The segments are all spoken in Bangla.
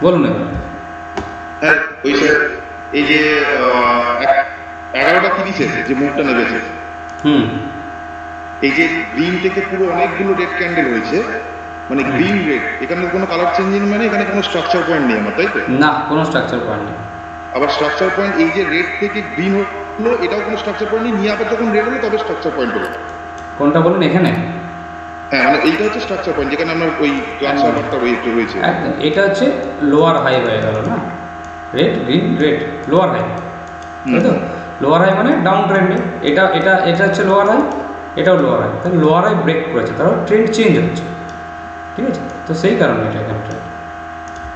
বলুন এবার। হ্যাঁ ওই স্যার, এই যে 11টা 30-এ যে মুভটা নেমেছে, হুম এই যে গ্রিন থেকে পুরো অনেকগুলো রেড ক্যান্ডেল হয়েছে, মানে হুম গ্রিন রেড, এখানে কোনো কালার চেঞ্জিং, মানে এখানে কোনো স্ট্রাকচার পয়েন্ট নেই আমার, তাই তো? না, কোনো স্ট্রাকচার পয়েন্ট নেই। আবার স্ট্রাকচার পয়েন্ট, এই যে রেড থেকে গ্রিন হলো, এটাও কোনো স্ট্রাকচার পয়েন্ট নেই, নিয়ে আবার যখন রেড হলো তবে স্ট্রাকচার পয়েন্ট হলো। কোনটা বলুন এখানে? হ্যাঁ মানে এইটা হচ্ছে স্ট্রাকচার পয়েন্ট, যেখানে আমার ওই গ্লাস একদম আবারটা রয়েছে। একদম, এটা হচ্ছে লোয়ার হাই হয়ে গেল না, red green red, lower high, হুম তাই তো? লোয়ার হাই মানে ডাউন ট্রেন্ডে, এটা এটা এটা হচ্ছে লোয়ার হাই, এটাও লোয়ার হাই, তাহলে লোয়ার হাই ব্রেক করেছে, তারপর ট্রেন্ড চেঞ্জ হচ্ছে, ঠিক আছে? তো সেই কারণে এটা এখানে ট্রেন্ড।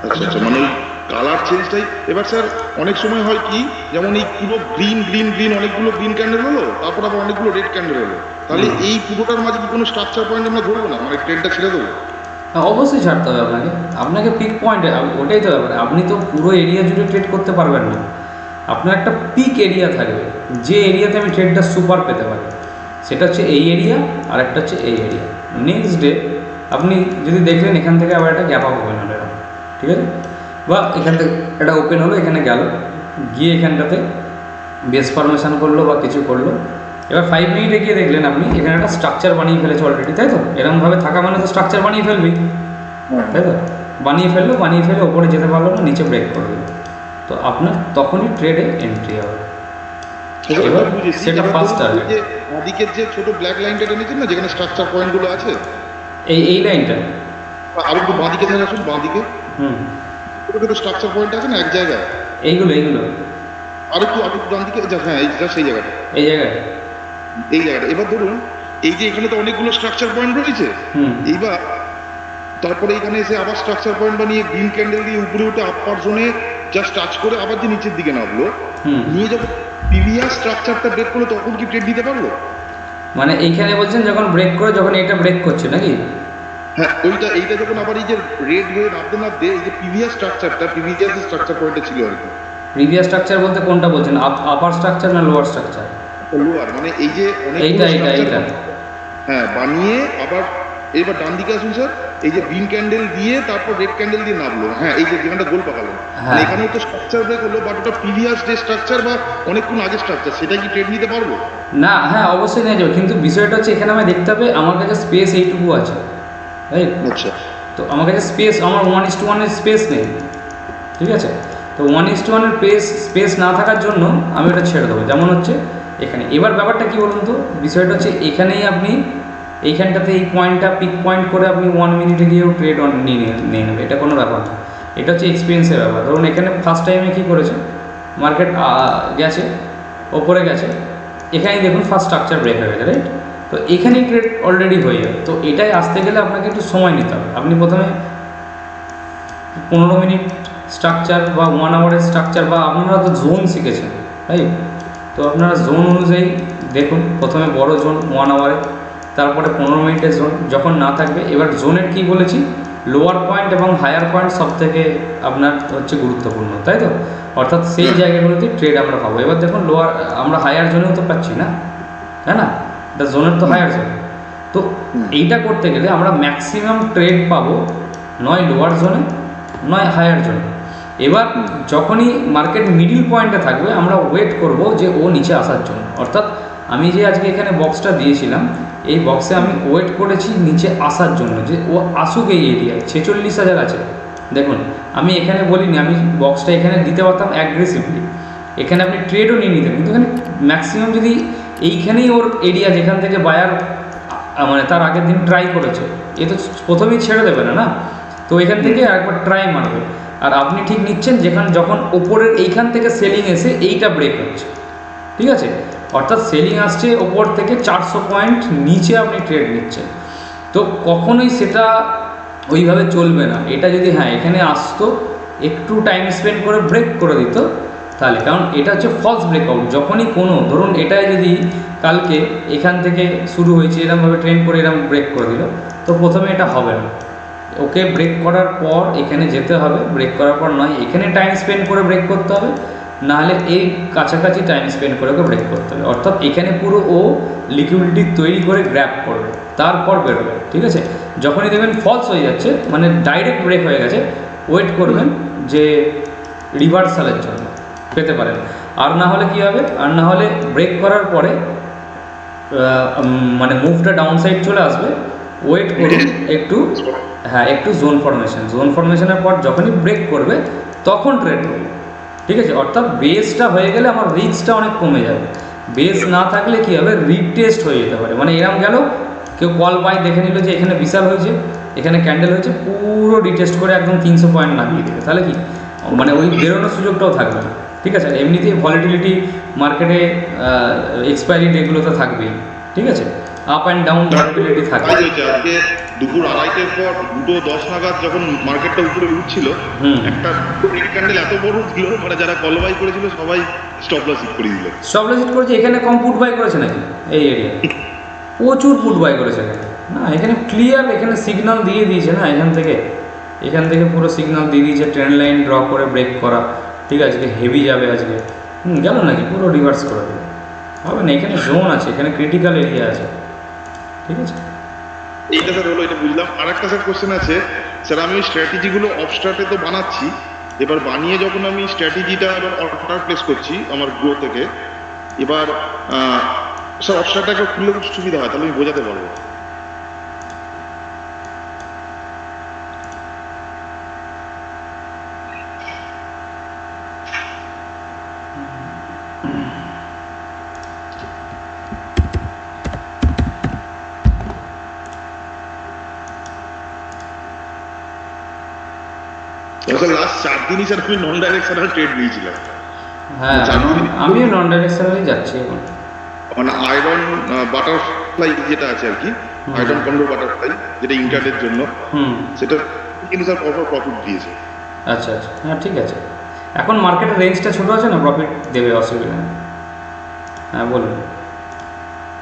আচ্ছা আচ্ছা, মানে ওই কালার চেঞ্জটাই। এবার স্যার অনেক সময় হয় কি, যেমন এই পুরো গ্রিন গ্রিন গ্রিন অনেকগুলো গ্রিন ক্যান্ডেল হলো, তারপর আবার অনেকগুলো রেড ক্যান্ডেল হলো, তাহলে এই পুরোটার মাঝে কি কোনো স্ট্রাকচার পয়েন্ট আমরা ধরবো না, মানে ট্রেনটা ছেড়ে দেবো? হ্যাঁ, অবশ্যই ছাড়তে হবে আপনাকে, আপনাকে পিক পয়েন্টে, ওটাই তো ব্যাপার, আপনি তো পুরো এরিয়া জুড়ে ট্রেড করতে পারবেন না, আপনার একটা পিক এরিয়া থাকবে, যে এরিয়াতে আমি ট্রেডটা সুপার পেতে পারি, সেটা হচ্ছে এই এরিয়া, আর একটা হচ্ছে এই এরিয়া। নেক্সট ডে আপনি যদি দেখলেন এখান থেকে আবার একটা গ্যাপ আপ ওপেন হলো এরকম, ঠিক আছে, বা এখান থেকে এটা ওপেন হলো, এখানে গেল, গিয়ে এখানটাতে বেস ফরমেশন করলো বা কিছু করলো, এবার 5 মিনিটে গিয়ে দেখলেন আপনি এখানে একটা স্ট্রাকচার বানিয়ে ফেলেছে অলরেডি, তাই তো? এরকমভাবে থাকা মানে তো স্ট্রাকচার বানিয়ে ফেলবি, তাই তো? বানিয়ে ফেলে ওপরে যেতে পারলো না, নিচে ব্রেক করে দিল, তো আপনার তখনই ট্রেডে এন্ট্রি হবে। এবার সেটা ফার্স্ট টার্গেট, যে ওদিকের যে ছোট ব্ল্যাক লাইনটা টেনেছেন না, যেখানে স্ট্রাকচার পয়েন্টগুলো আছে, এই লাইনটা। আর একটু বাঁদিকে থেকে আসুন, বাঁদিকে হুম, ছোট ছোট স্ট্রাকচার পয়েন্ট আছে না এক জায়গায়, এইগুলো আর একটু ডান দিকে, হ্যাঁ এইটা সেই জায়গাটা, এই জায়গায়। এই জায়গাটা। এবার ধরুন এই যে এখানে তো অনেকগুলো স্ট্রাকচার পয়েন্ট রয়েছে, হুম এইবার তারপরে এখানে এসে আবার স্ট্রাকচার পয়েন্ট বানিয়ে গ্রিন ক্যান্ডেল দিয়ে উপরে উঠে আপার জোনে জাস্ট টাচ করে আবার যে নিচের দিকে নামলো, হুম নিয়ে যখন প্রিভিয়াস স্ট্রাকচারটা ব্রেক করলো, তখন কি ট্রেড দিতে পারলো? মানে এইখানে বলছেন যখন ব্রেক করে, যখন এটা ব্রেক করছে নাকি? হ্যাঁ এইটা যখন আবার এই যে রেড হয়ে নামতে নামতে, এই যে প্রিভিয়াস স্ট্রাকচার পয়েন্টে ছিল আর কি। প্রিভিয়াস স্ট্রাকচার বলতে কোনটা বলছেন, আপার স্ট্রাকচার না লোয়ার স্ট্রাকচার? লোয়ার, মানে এই যে এইটা অনেকগুলো এইটা স্ট্রাকচার, এইটা হ্যাঁ বানিয়ে আবার, এবার ডান দিকে আসুন স্যার, এই যে গ্রিন ক্যান্ডেল দিয়ে তারপর রেড ক্যান্ডেল দিয়ে নামলো, হ্যাঁ এই যে যেখানটা গোল পাকালো, হ্যাঁ এখানেও তো স্ট্রাকচার ব্রেক হলো, বাট ওটা প্রিভিয়াস যে স্ট্রাকচার বা অনেকক্ষণ আগে স্ট্রাকচার, সেটা কি ট্রেড নিতে পারবো? না, হ্যাঁ অবশ্যই নিয়ে যাবে, কিন্তু বিষয়টা হচ্ছে এখানে আমায় দেখতে হবে আমার কাছে স্পেস এইটুকু আছে, রাইট? আচ্ছা তো আমার কাছে স্পেস, আমার 1:1 স্পেস নেই, ঠিক আছে? তো 1:1 স্পেস না থাকার জন্য আমি ওটা ছেড়ে দেবো, যেমন হচ্ছে এখানে। এবার ব্যাপারটা কী বলুন তো, বিষয়টা হচ্ছে এখানেই আপনি এইখানটাতে এই পয়েন্টটা পিক পয়েন্ট করে আপনি 1 মিনিটে গিয়েও ট্রেড অন নিয়ে নেবে, এটা কোনো ব্যাপার না, এটা হচ্ছে এক্সপিরিয়েন্সের ব্যাপার। ধরুন এখানে ফার্স্ট টাইমে কী করেছে, মার্কেট গেছে ওপরে গেছে, এখানেই দেখুন ফার্স্ট স্ট্রাকচার ব্রেক হয়ে গেছে, রাইট? তো এখানেই ট্রেড অলরেডি হয়ে যাবে, তো এটাই আসতে গেলে আপনাকে একটু সময় নিতে হবে। আপনি প্রথমে 15 মিনিট স্ট্রাকচার বা 1 আওয়ারের স্ট্রাকচার, বা আপনারা তো জোন শিখেছেন, রাইট? তো আপনারা জোন অনুযায়ী দেখুন, প্রথমে বড় জোন 1 আওয়ারে, তারপরে 15 মিনিটের জোন, যখন না থাকবে, এবার জোনের কি বলেছি, লোয়ার পয়েন্ট এবং হায়ার পয়েন্ট সব থেকে আপনার হচ্ছে গুরুত্বপূর্ণ, তাই তো? অর্থাৎ সেই জায়গাগুলোতে ট্রেড আমরা পাবো। এবার দেখুন লোয়ার, আমরা হায়ার জোনেও তো পাচ্ছি না, তাই না? এটা জোনের তো হায়ার জোন, তো এইটা করতে গেলে আমরা ম্যাক্সিমাম ট্রেড পাবো নয় লোয়ার জোনে, নয় হায়ার জোনে। এবার যখনই মার্কেট মিডিল পয়েন্টে থাকবে, আমরা ওয়েট করব যে ও নিচে আসার জন্য, অর্থাৎ আমি যে আজকে এখানে বক্সটা দিয়েছিলাম, এই বক্সে আমি ওয়েট করেছি নিচে আসার জন্য, যে ও আসুক এই এরিয়ায়। 46,000 আছে, দেখুন আমি এখানে বলিনি, আমি বক্সটা এখানে দিতে পারতাম অ্যাগ্রেসিভলি, এখানে আপনি ট্রেডও নিয়ে নিতেন, কিন্তু এখানে ম্যাক্সিমাম যদি এইখানেই ওর এরিয়া, যেখান থেকে বায়ার মানে তার আগের দিন ট্রাই করেছে, এ তো প্রথমেই ছেড়ে দেবে না না, তো এখান থেকে একবার ট্রাই মারবে। আর আপনি ঠিক নিচ্ছেন যখন ওপরের এইখান থেকে সেলিং এসে এইটা ব্রেক হচ্ছে, ঠিক আছে? অর্থাৎ সেলিং আসছে ওপর থেকে 400 পয়েন্ট নিচে আপনি ট্রেড নিচ্ছেন, তো কখনোই সেটা ওইভাবে চলবে না। এটা যদি হ্যাঁ এখানে আসতো, একটু টাইম স্পেন্ড করে ব্রেক করে দিত, তাহলে, কারণ এটা হচ্ছে ফলস ব্রেকআউট। যখনই কোনো, ধরুন এটাই যদি কালকে এখান থেকে শুরু হয়েছে, এরকমভাবে ট্রেন্ড করে এরকম ব্রেক করে দিল, তো প্রথমে এটা হবে না, ওকে ব্রেক করার পর এখানে যেতে হবে, ব্রেক করার পর নয় এখানে টাইম স্পেন্ড করে ব্রেক করতে হবে, নাহলে এই কাছাকাছি টাইম স্পেন্ড করে ওকে ব্রেক করতে হবে, অর্থাৎ এখানে পুরো ও লিকুইডিটি তৈরি করে গ্র্যাব করবে, তারপর বেরোবে, ঠিক আছে? যখনই দেখবেন ফলস হয়ে যাচ্ছে, মানে ডাইরেক্ট ব্রেক হয়ে গেছে, ওয়েট করবেন যে রিভার্সালের জন্য পেতে পারেন। আর না হলে কি হবে, আর না হলে ব্রেক করার পরে মানে মুভটা ডাউন সাইড চলে আসবে, ওয়েট করুন একটু, হ্যাঁ একটু জোন ফরমেশনের পর যখনই ব্রেক করবে তখন ট্রেড করবে, ঠিক আছে। অর্থাৎ বেসটা হয়ে গেলে আমার রিস্কটা অনেক কমে যাবে। বেস না থাকলে কি হবে, রিটেস্ট হয়ে যেতে পারে, মানে এরম গেল কেউ কল বাই দেখে নিল যে এখানে বিশাল হয়েছে, এখানে ক্যান্ডেল হয়েছে, পুরো রিটেস্ট করে একদম 300 পয়েন্ট নামিয়ে দেবে, তাহলে কি মানে ওই বেরোনোর সুযোগটাও থাকবে না, ঠিক আছে। আর এমনিতেই ভলিটিলিটি মার্কেটে এক্সপায়ারি ডেগুলোতে থাকবেই, ঠিক আছে। আপ অ্যান্ড ডাউন ভলিটিলিটি থাকবে। আজকে দুপুর 2:30-এর পর 2:10 নাগাদ যখন মার্কেটটা উপরে উঠছিল, একটা রেড ক্যান্ডেল এত বড় দিল, মানে যারা কল বাই করেছিল সবাই স্টপ লস হিট করে দিল। স্টপ লস হিট করেছে, এখানে কম পুট বাই করেছে নাকি এই এরিয়া? প্রচুর পুট বাই করেছে এখানে, না এখানে ক্লিয়ার, এখানে সিগন্যাল দিয়ে দিয়েছে না, এখান থেকে পুরো সিগন্যাল দিয়ে দিয়েছে ট্রেন্ড লাইন ড্র করে ব্রেক করা, ঠিক আছে। আজকে হেভি যাবে আজকে, গেল নাকি পুরো রিভার্স করে দেবে, হবে না। এখানে জোন আছে, এখানে ক্রিটিক্যাল এরিয়া আছে, ঠিক আছে। এইটা স্যার হলো, এটা বুঝলাম। আর একটা স্যার কোশ্চেন আছে স্যার, আমি স্ট্র্যাটেজিগুলো অফ স্টার্টে তো বানাচ্ছি, এবার বানিয়ে যখন আমি স্ট্র্যাটেজিটা এবার অর্ডার প্লেস করছি আমার গ্রো থেকে, এবার স্যার অফ স্টার্টটা একটু খুললে খুব সুবিধা হয়, তাহলে আমি বোঝাতে পারবো। স্যার লাস্ট 4 দিনই স্যার আমি নন ডাইরেকশনাল ট্রেড নিয়েছিলাম। হ্যাঁ আমিও নন ডাইরেকশনালি যাচ্ছি এখন, মানে আয়রন বাটারফ্লাই যেটা আছে আর কি, আয়রন কন্ডোর বাটারফ্লাই যেটা ইন্টারনেটের জন্য, সেটা কিন্তু স্যার প্রফিট দিয়েছে। আচ্ছা আচ্ছা, হ্যাঁ ঠিক আছে। এখন মার্কেটের রেঞ্জটা ছোটো আছে না, প্রফিট দেবে, অসুবিধা নেই। হ্যাঁ বলুন।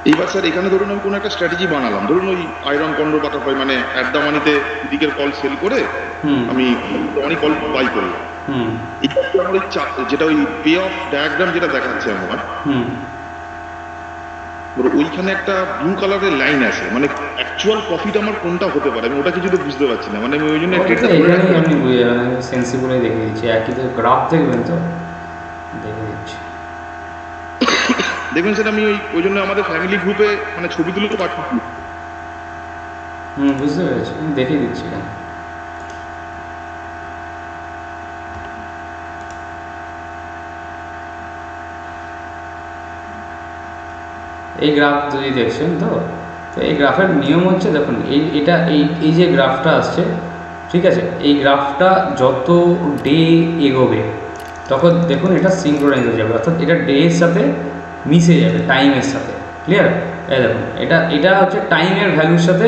এইবার স্যার এখানে ধরুন আমি কোনো একটা স্ট্র্যাটেজি বানালাম, ধরুন ওই আয়রন কন্ডোর বাটারফ্লাই, মানে অ্যাট দ্য মানিতে দিকের কল সেল করে আমি অনেক কল বাই করলাম। এটা আমার ওই যেটা ওই পে অফ ডায়াগ্রাম যেটা দেখাচ্ছে আমার, ওইখানে একটা ব্লু কালারের লাইন আছে, মানে অ্যাকচুয়াল প্রফিট আমার কোনটা হতে পারে আমি ওটা কিছু তো বুঝতে পারছি না, মানে আমি ওই জন্য এখানেই আপনি বুঝে যাবেন, সেন্সিবলই দেখিয়ে দিচ্ছি, একই তো গ্রাফ দেখবেন তো দেখে দিচ্ছি। দেখবেন স্যার আমি ওই জন্য আমাদের ফ্যামিলি গ্রুপে মানে ছবি তুলে তো পাঠাচ্ছি। বুঝতে পেরেছি, আমি দেখিয়ে দিচ্ছি কেন। এই গ্রাফ যদি দেখছেন তো এই গ্রাফের নিয়ম হচ্ছে, দেখুন এই যে গ্রাফটা আসছে, ঠিক আছে, এই গ্রাফটা যত ডে এগোবে তখন দেখুন এটা সিঙ্ক্রোনাইজ হয়ে যাবে, অর্থাৎ এটা ডের সাথে মিশে যাবে, টাইমের সাথে। ক্লিয়ার? এই দেখুন এটা হচ্ছে টাইমের ভ্যালুর সাথে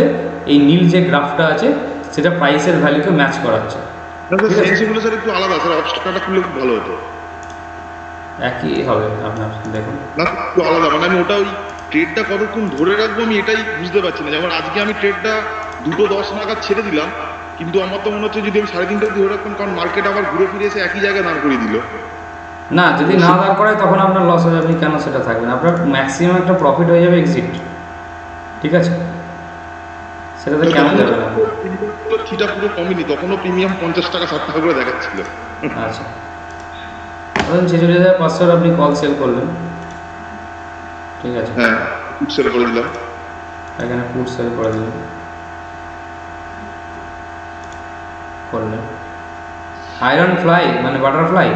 এই নীল যে গ্রাফটা আছে সেটা প্রাইসের ভ্যালুকে ম্যাচ করাচ্ছে। সেন্সিগুলো স্যার একটু আলাদা, স্যার অবস্ট্রাকটা খুললে খুব ভালো হতো। একই হবে আপনার, দেখুন না একটু আলাদা, মানে আমি ওটা ওই ট্রেডটা কতক্ষণ ধরে রাখবো আমি এটাই বুঝতে পারছি না। যেমন আজকে আমি ট্রেডটা 2:10 নাগাদ ছেড়ে দিলাম, কিন্তু আমার তো মনে হচ্ছে যদি আমি 3:30 ধরে রাখতাম, কারণ মার্কেট আবার ঘুরে ফিরে এসে একই জায়গায় দাঁড় করিয়ে দিল। না, যদি না দাঁড় করায় তখন আপনার লস হয়ে যাবে, কেন সেটা থাকবে না, আপনার ম্যাক্সিমাম একটা প্রফিট হয়ে যাবে এক্সিট, ঠিক আছে, সেটাতে কেন যাবে না। সেটা পুরো কমেনি, তখনও প্রিমিয়াম 50 টাকা 60 টাকা করে দেখাচ্ছিল। আচ্ছা, ধরুন 46,500 আপনি কল সেল করলেন, ঠিক আছে, হ্যাঁ পুট সেল করে দিলাম, এখানে পুট সেল করে দিলেন, করলেন আয়রন ফ্লাই মানে বাটারফ্লাই,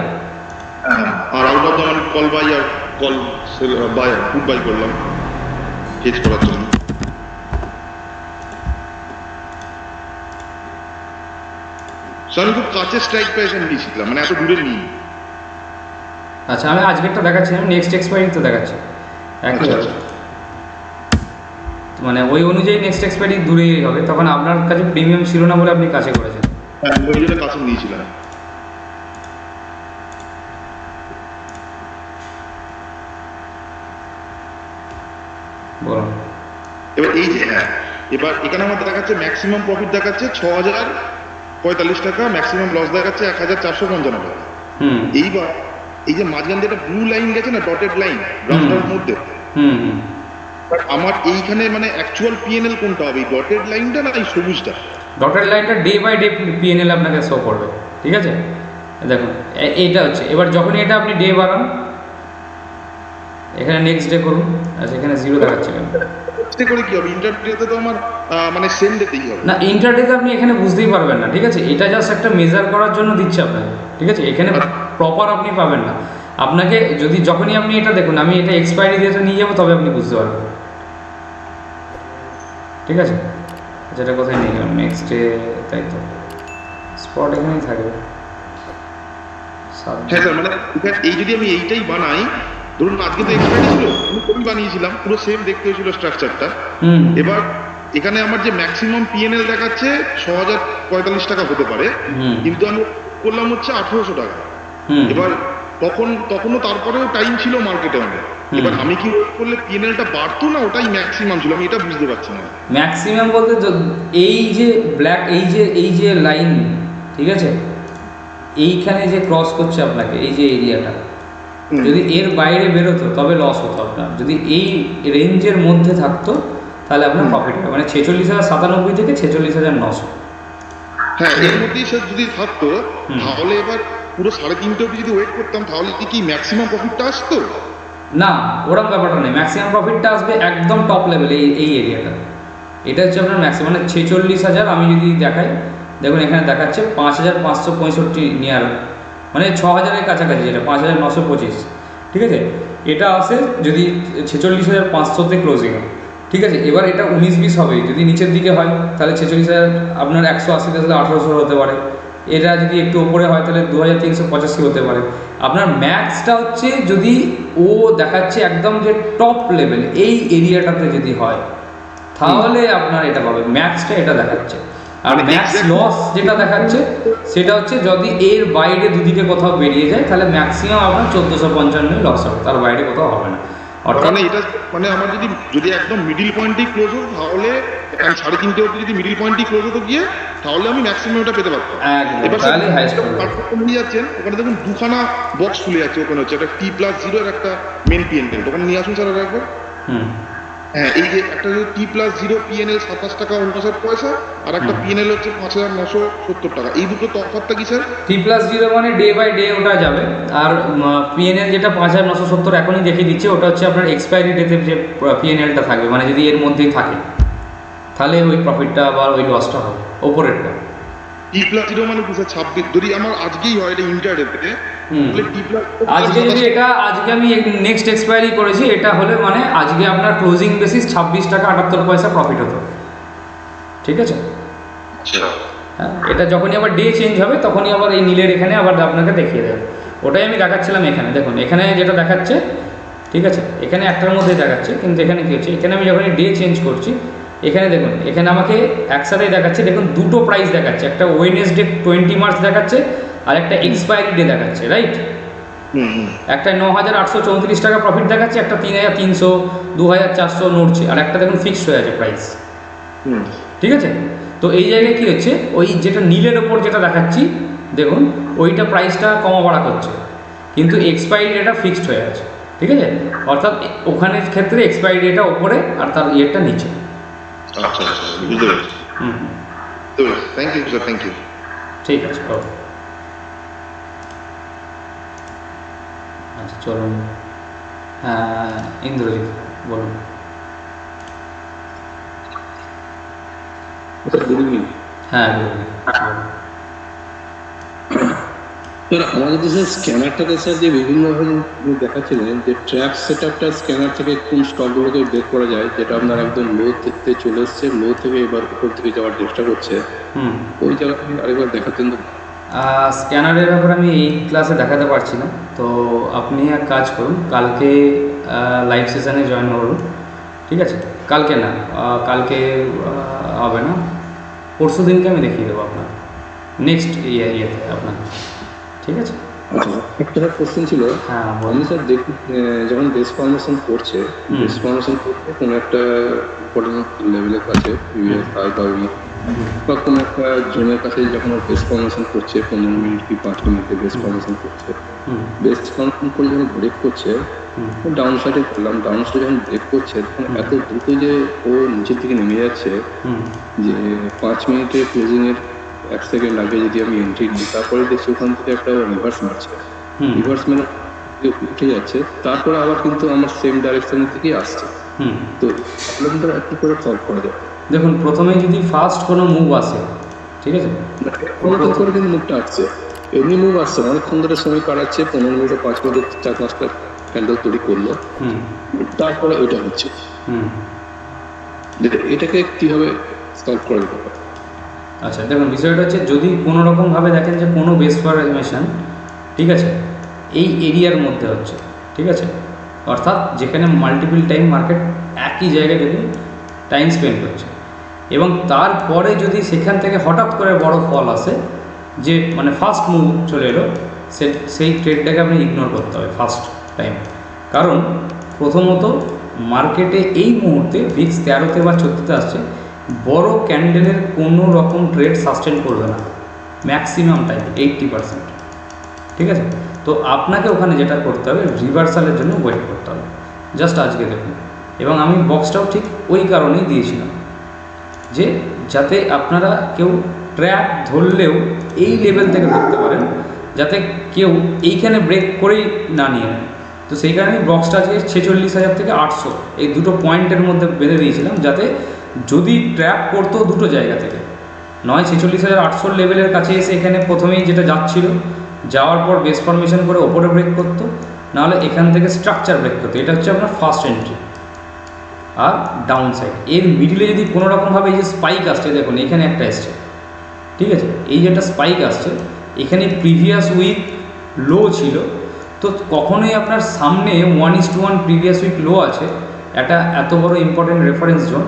আর আউট অফ দ্য মানে কল বাই আর call sell buy put buy করলাম হেজ করার জন্য। আমি খুব কাছে স্ট্রাইক প্রাইস নিয়েছিলাম, মানে এত দূরে নিই। আচ্ছা, আমি আজকেরটা দেখাচ্ছি, আমি নেক্সট এক্সপায়ারি তো দেখাচ্ছি একই, মানে ওই অনুযায়ী নেক্সট এক্সপায়ারি দূরেই হবে, তখন আপনার কাছে প্রিমিয়াম ছিল না বলে আপনি কাছে করেছেন। হ্যাঁ ওই জন্য কাছে নিয়েছিলাম। বলুন। এবার এই যে হ্যাঁ, এবার এখানে আমার দেখাচ্ছে ম্যাক্সিমাম প্রফিট দেখাচ্ছে 6,045 টাকা, ম্যাক্সিমাম লস দেখাচ্ছে 1,455 টাকা। এইবার এই যে মাঝখান দিয়ে একটা ব্লু লাইন গেছে না, ডটেড লাইন গ্রাফটার মধ্যে, আমার এইখানে মানে অ্যাকচুয়াল পিএনএল কোনটা হবে, এই ডটেড লাইনটা না এই সবুজটা? ডটেড লাইনটা ডে বাই ডে পিএনএল আপনাকে শো করবে। ঠিক আছে, দেখুন এইটা হচ্ছে। এবার যখনই এটা আপনি ডে বাড়ান, এখানে নেক্সট ডে করুন, আচ্ছা এখানে 0 দেখাচ্ছে কেন? চেক করে কি হবে? ইন্টারডেতে তো আমার মানে সেম ডেতেই হবে। না, ইন্টারডেতে আপনি এখানে বুঝতেই পারবেন না, ঠিক আছে, এটা জাস্ট একটা মেজার করার জন্য দিচ্ছে আপনাকে, ঠিক আছে, এখানে প্রপার আপনি পাবেন না। আপনাকে যদি যখনই আপনি এটা দেখুন, আমি এটা এক্সপায়ারি ডেটে নিয়ে যাবো, তবে আপনি বুঝতে পারবেন, ঠিক আছে। যেটা কোথায় নিয়ে গেলাম, নেক্সট ডে, তাই তো স্পট এখানেই থাকবে। হ্যাঁ স্যার, মানে এই যদি আমি এইটাই বানাই, ধরুন আজকে তো এক্সপায়ারি ছিল, আমি কপি বানিয়েছিলাম, পুরো সেম দেখতে হয়েছিল স্ট্রাকচারটা। হুম এবার এখানে আমার যে ম্যাক্সিমাম পিএনএল দেখাচ্ছে 6045 টাকা হতে পারে, হুম কিন্তু আমি করলাম হচ্ছে 1800 টাকা। হুম এবার তখনও তারপরেও টাইম ছিল মার্কেটে অনেক। এবার আমি কি ওয়েট করলে পিএনএলটা বাড়তো না ওটাই ম্যাক্সিমাম ছিল, আমি এটা বুঝতে পারছি না। ম্যাক্সিমাম বলতে এই যে ব্ল্যাক, এই যে লাইন, ঠিক আছে, এইখানে যে ক্রস করছে আপনাকে, এই যে এরিয়াটা, হুম। যদি এর বাইরে বেরোতো তবে লস হতো আপনার। যদি এই রেঞ্জের মধ্যে থাকতো তাহলে আপনার প্রফিট হবে, মানে 46,097 থেকে 46,900। হ্যাঁ, এর মধ্যেই স্যার যদি থাকতো, হুম। তাহলে এবার পুরো 3:30 অবধি যদি ওয়েট করতাম, তাহলে কি ম্যাক্সিমাম প্রফিটটা আসতো? না, ওরকম ব্যাপারটা নেই, ম্যাক্সিমাম প্রফিটটা আসবে একদম টপ লেভেলে, এই এরিয়াটা। এটা হচ্ছে আপনার ম্যাক্সিমাম, মানে 46,000 আমি যদি দেখাই, দেখুন এখানে দেখাচ্ছে 5,565 নিয়ার, মানে 6,000-এর কাছাকাছি, যেটা 5,925, ঠিক আছে। এটা আসে যদি 46,500-তে ক্লোজিং হয়, ঠিক আছে। এবার এটা 19-20 হবে, যদি নিচের দিকে হয় তাহলে 46,000 আপনার 180 তাহলে 1,800 হতে পারে। এটা যদি একটু ওপরে হয় তাহলে 2,385 হতে পারে। আপনার ম্যাক্সটা হচ্ছে যদি ও দেখাচ্ছে একদম যে টপ লেভেল এই এরিয়াটাতে যদি হয়, তাহলে আপনার এটা পাবে, ম্যাক্সটা এটা দেখাচ্ছে। আর মানে ম্যাক্স exact- লস যেটা দেখাচ্ছে সেটা হচ্ছে যদি এর বাইরে দুদিকে কোথাও বেরিয়ে যায়, তাহলে ম্যাক্সিমাম আপনার 1455 লস হবে, তার বাইরে কোথাও হবে না। অর্থাৎ মানে এটা, মানে আমার যদি একদম মিডিল পয়েন্টেই ক্লোজ হতো, তাহলে আমি 3:30 অবধি যদি মিডিল পয়েন্টেই ক্লোজ হতো গিয়ে, তাহলে আমি ম্যাক্সিমাম এটা পেতে পারতাম। একদম, এবার তাহলে হাইস্ট হবে। নিয়ে যাচ্ছেন, ওখানে দেখুন দুখানা বক্স খুলে যাচ্ছে, ওখানে হচ্ছে একটা T+0 এর একটা মেন পিএনএল, ওখানে নিয়ে আসুন স্যার একবার। হুম হ্যাঁ, এই যে একটা T+0 পিএনএল 27 টাকা 59 পয়সা, আর একটা পিএনএল হচ্ছে 5,970 টাকা। এই দুটো তফাৎটা কি স্যার? T+0 মানে ডে বাই ডে ওটা যাবে, আর পিএনএল যেটা 5,970 এখনই দেখিয়ে দিচ্ছে, ওটা হচ্ছে আপনার এক্সপায়ারি ডেতে যে পিএনএলটা থাকবে, মানে যদি এর মধ্যেই থাকে তাহলে ওই প্রফিটটা বা ওই লসটা হবে ওপরেরটা। T+0 মানে কি স্যার? 26, যদি আমার আজকেই হয় এটা ইন্টারডেতে, তাহলে আজকে যদি এটা, আজকে আমি নেক্সট এক্সপায়ারি করেছি, এটা হলে মানে আজকে আপনার ক্লোজিং বেসিস 26 টাকা 78 পয়সা প্রফিট হতো, ঠিক আছে। আচ্ছা। হ্যাঁ, এটা যখনই আবার ডে চেঞ্জ হবে তখনই আবার এই নীলের এখানে আবার আপনাকে দেখিয়ে দেবে। ওটাই আমি দেখাচ্ছিলাম এখানে, দেখুন এখানে যেটা দেখাচ্ছে, ঠিক আছে, এখানে একটার মধ্যেই দেখাচ্ছে, কিন্তু এখানে কী হচ্ছে, এখানে আমি যখনই ডে চেঞ্জ করছি, এখানে দেখুন এখানে আমাকে একসাথেই দেখাচ্ছে, দেখুন দুটো প্রাইস দেখাচ্ছে, একটা ওয়েডনেসডে 20 মার্চ দেখাচ্ছে, আর একটা এক্সপায়ারি ডে দেখাচ্ছে, রাইট। একটা 9,834 টাকা প্রফিট দেখাচ্ছে, একটা 3,300, 2,400 নড়ছে, আর একটা দেখুন ফিক্সড হয়ে আছে প্রাইস, ঠিক আছে। তো এই জায়গায় কী হচ্ছে, ওই যেটা নীলের ওপর যেটা দেখাচ্ছি দেখুন, ওইটা প্রাইসটা কমা বাড়া করছে, কিন্তু এক্সপায়ারি ডেটা ফিক্সড হয়ে আছে, ঠিক আছে। অর্থাৎ ওখানের ক্ষেত্রে এক্সপায়ারি ডেটা ওপরে আর তার ইয়েটা নিচে। আচ্ছা আচ্ছা, বুঝতে পেরেছি। হুম, thank you sir, thank you. ঠিক আছে, ওকে। আচ্ছা চলুন, ইন্দ্রজিৎ বলুন। Sir good evening. হ্যাঁ বলুন। স্যার আমাদের দেশের স্ক্যানারটাতে স্যার যে বিভিন্নভাবে দেখাচ্ছিলেন যে ট্র্যাপ সেট আপটা স্ক্যানার থেকে কোন স্টকগুলোকে বের করা যায়, যেটা আপনার একদম লো থেকে চলে এসছে, লো থেকে এবার উপর থেকে যাওয়ার চেষ্টা করছে, ওই জায়গাটা আরেকবার দেখাচ্ছেন তো। স্ক্যানারের ব্যাপারে আমি এই ক্লাসে দেখাতে পারছি না, তো আপনি এক কাজ করুন, কালকে লাইভ সেশনে জয়েন করুন, ঠিক আছে। কালকে না, কালকে হবে না, পরশু দিনকে আমি দেখিয়ে দেবো আপনার নেক্সট ইয়েতে আপনার, ঠিক আছে। আচ্ছা, একটা কোশ্চেন ছিল। হ্যাঁ আমি স্যার দেখি যখন বেস ফর্মেশন করছে, বেস ফর্মেশন করতে কোনো একটা ইম্পর্টেন্ট লেভেলের কাছে হাই বা উইক বা কোনো একটা জোনের কাছে যখন বেস ফর্মেশন করছে 15 মিনিট কি 5 মিনিটে বেস ফর্মেশন করছে, বেস ফর্মেশন করে যখন ব্রেক করছে, ডাউন সাইডে করলাম, ডাউন সাইডে যখন ব্রেক করছে তখন এত দ্রুত যে ও নিচের দিকে নেমে যাচ্ছে যে 5 মিনিটে ক্লোজিংয়ের 1 সেকেন্ড আগে যদি আমি এন্ট্রি নিই, তারপরে দেখছি ওখান থেকে একটা রিভার্স মারছে, হুম রিভার্স মানে উঠে যাচ্ছে, তারপরে আবার কিন্তু আমার সেম ডাইরেকশনের দিকেই আসছে। হুম তো প্রবলেমটা একটু করে সলভ করা যায়। দেখুন, প্রথমেই যদি ফার্স্ট কোনো মুভ আসে, ঠিক আছে, অনেকক্ষণ করে কিন্তু মুভটা আসছে, এমনি মুভ আসছে না, অনেকক্ষণ ধরে সময় কাটাচ্ছে, 15 মিনিটে 5 মিনিটে 4-5টা ক্যান্ডেল তৈরি করলো, হুম তারপরে এটা হচ্ছে। হুম এটাকে কিভাবে সলভ করা যেতে পারে? আচ্ছা দেখুন, বিষয়টা হচ্ছে যদি কোনো রকমভাবে দেখেন যে কোনো বেস ফরমেশন, ঠিক আছে, এই এরিয়ার মধ্যে হচ্ছে, ঠিক আছে, অর্থাৎ যেখানে মাল্টিপল টাইম মার্কেট একই জায়গায় দেখুন টাইম স্পেন্ড করছে, এবং তারপরে যদি সেখান থেকে হঠাৎ করে বড় ফল আসে, যে মানে ফার্স্ট মুভ চলে এলো, সেই ট্রেডটাকে আপনি ইগনোর করতে হবে ফার্স্ট টাইম। কারণ প্রথমত মার্কেটে এই মুহূর্তে ভিক্স 13তে বা 14তে আসছে, বড় ক্যান্ডেলের কোনো রকম ট্রেড সাস্টেন করবে না ম্যাক্সিমাম টাইম 80%, ঠিক আছে। তো আপনাকে ওখানে যেটা করতে হবে, রিভার্সালের জন্য ওয়েট করতে হবে, জাস্ট আজকে দেখুন। এবং আমি বক্সটাও ঠিক ওই কারণেই দিয়েছিলাম, যে যাতে আপনারা কেউ ট্র্যাপ ধরলেও এই লেভেল থেকে ধরতে পারেন, যাতে কেউ এইখানে ব্রেক করেই না নিয়ে নেয়। তো সেই কারণে বক্সটা আজকে 46,000 থেকে 800 এই দুটো পয়েন্টের মধ্যে বেঁধে দিয়েছিলাম, যাতে যদি ট্র্যাপ করতো দুটো জায়গা থেকে, নয় 46,800 লেভেলের কাছে এসে এখানে প্রথমেই যেটা যাচ্ছিল, যাওয়ার পর বেস ফরমেশন করে ওপরে ব্রেক করতো, নাহলে এখান থেকে স্ট্রাকচার ব্রেক করতো। এটা হচ্ছে আপনার ফার্স্ট এন্ট্রি। আর ডাউন সাইড এর মিডিলে যদি কোনো রকমভাবে এই যে স্পাইক আসছে, দেখুন এখানে একটা এসছে, ঠিক আছে, এই যে একটা স্পাইক আসছে, এখানে প্রিভিয়াস উইক লো ছিল, তো কখনোই আপনার সামনে 1:1 প্রিভিয়াস উইক লো আছে, একটা এত বড় ইম্পর্টেন্ট রেফারেন্স জোন,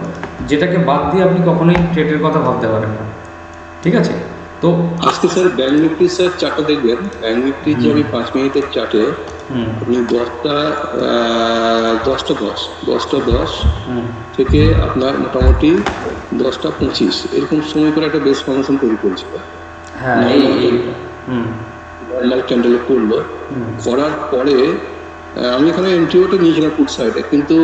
যেটাকে বাদ দিয়ে আপনি কখনোই ট্রেডের কথা ভাবতে পারেন না, ঠিক আছে। তো আজকে স্যার ব্যাংক নিফটি স্যার চার্টটা দেখবেন, ব্যাংক নিফটি যে আমি 5 মিনিটের চার্টে আপনি 10টা 10 থেকে আপনার মোটামুটি 10টা 25 এরকম সময় করে একটা বেস ফর্মেশন তৈরি করেছিল। হ্যাঁ, নর্মাল ক্যান্ডেলে করলো, করার পরে আমি এখানে এন্ট্রিওটা নিয়েছিলাম ফুড সাইডে, কিন্তু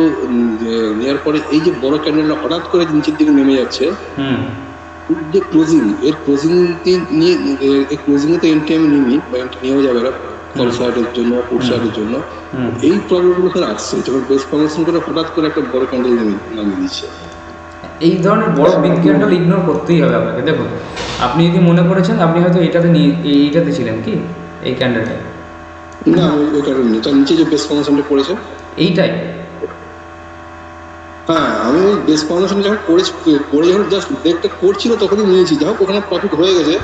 নেওয়ার পরে এই যে বড় ক্যান্ডেলটা হঠাৎ করে নিচের দিকে নেমে যাচ্ছে, যে ক্লোজিং এর ক্লোজিং নিয়ে এই ক্লোজিং এ তো এন্ট্রি আমি নিইনি, বা এন্ট্রি নেওয়া যাবে না কল সাইডের জন্য, ফুড সাইডের জন্য। এই প্রবলেমগুলো স্যার আসছে যখন বেস ফর্মেশন করে হঠাৎ করে একটা বড় ক্যান্ডেল নামিয়ে দিচ্ছে। এই ধরনের বড় বিগ ক্যান্ডেল ইগনোর করতেই হবে আপনাকে। দেখুন, আপনি যদি মনে করেছেন আপনি হয়তো এইটাতে ছিলেন কি, এই ক্যান্ডেলটা না, আমি ওই কারণে তার নিচে যে বেস ফর্মেশনটা করেছে এইটাই, হ্যাঁ, আমি ওই বেস ফাউন্ডেশন যখন করে যখন জাস্ট ব্রেকটা করছিল তখনই নিয়েছি, যাই হোক ওখানে প্রফিট হয়ে গেছে,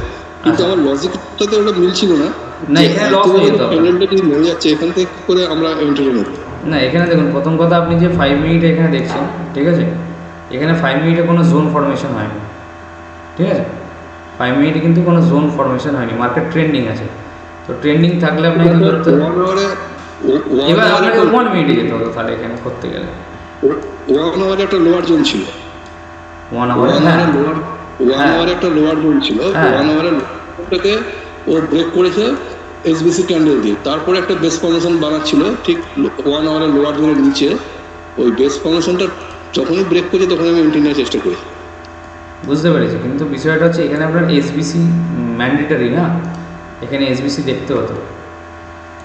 কিন্তু আমার লজিকটাতে ওটা মিলছিল না। না এখানে লস হয়ে যেত, ক্যান্ডেলটা যদি নেমে যাচ্ছে এখান থেকে কি করে আমরা এন্ট্রি নেব? না এখানে দেখুন, প্রথম কথা আপনি যে 5 মিনিটে এখানে দেখছেন, ঠিক আছে, এখানে 5 মিনিটে কোনো জোন ফরমেশন হয়নি, ঠিক আছে, 5 মিনিটে কিন্তু কোনো জোন ফরমেশন হয়নি, মার্কেট ট্রেন্ডিং আছে। তো ট্রেন্ডিং থাকলে আপনাকে কী করতে হবে, এবার আপনাকে 1 মিনিটে যেতে হতো তাহলে এখানে করতে গেলে। 1 আওয়ারে একটা লোয়ার জোন ছিল, 1 আওয়ারে একটা লোয়ার জোন ছিল, 1 আওয়ারের লোয়ারটাকে ও ব্রেক করেছে এসবিসি ক্যান্ডেল দিয়ে, তারপরে একটা বেস ফর্মেশন বানাচ্ছিল ঠিক 1 আওয়ারের লোয়ার জোনের নিচে। ওই বেস ফর্মেশনটা যখনই ব্রেক করেছে তখনই আমি এন্ট্রি নেওয়ার চেষ্টা করি। বুঝতে পেরেছি, কিন্তু বিষয়টা হচ্ছে এখানে আপনার এসবিসি ম্যান্ডেটারি না, এখানে এসবিসি দেখতে হতো,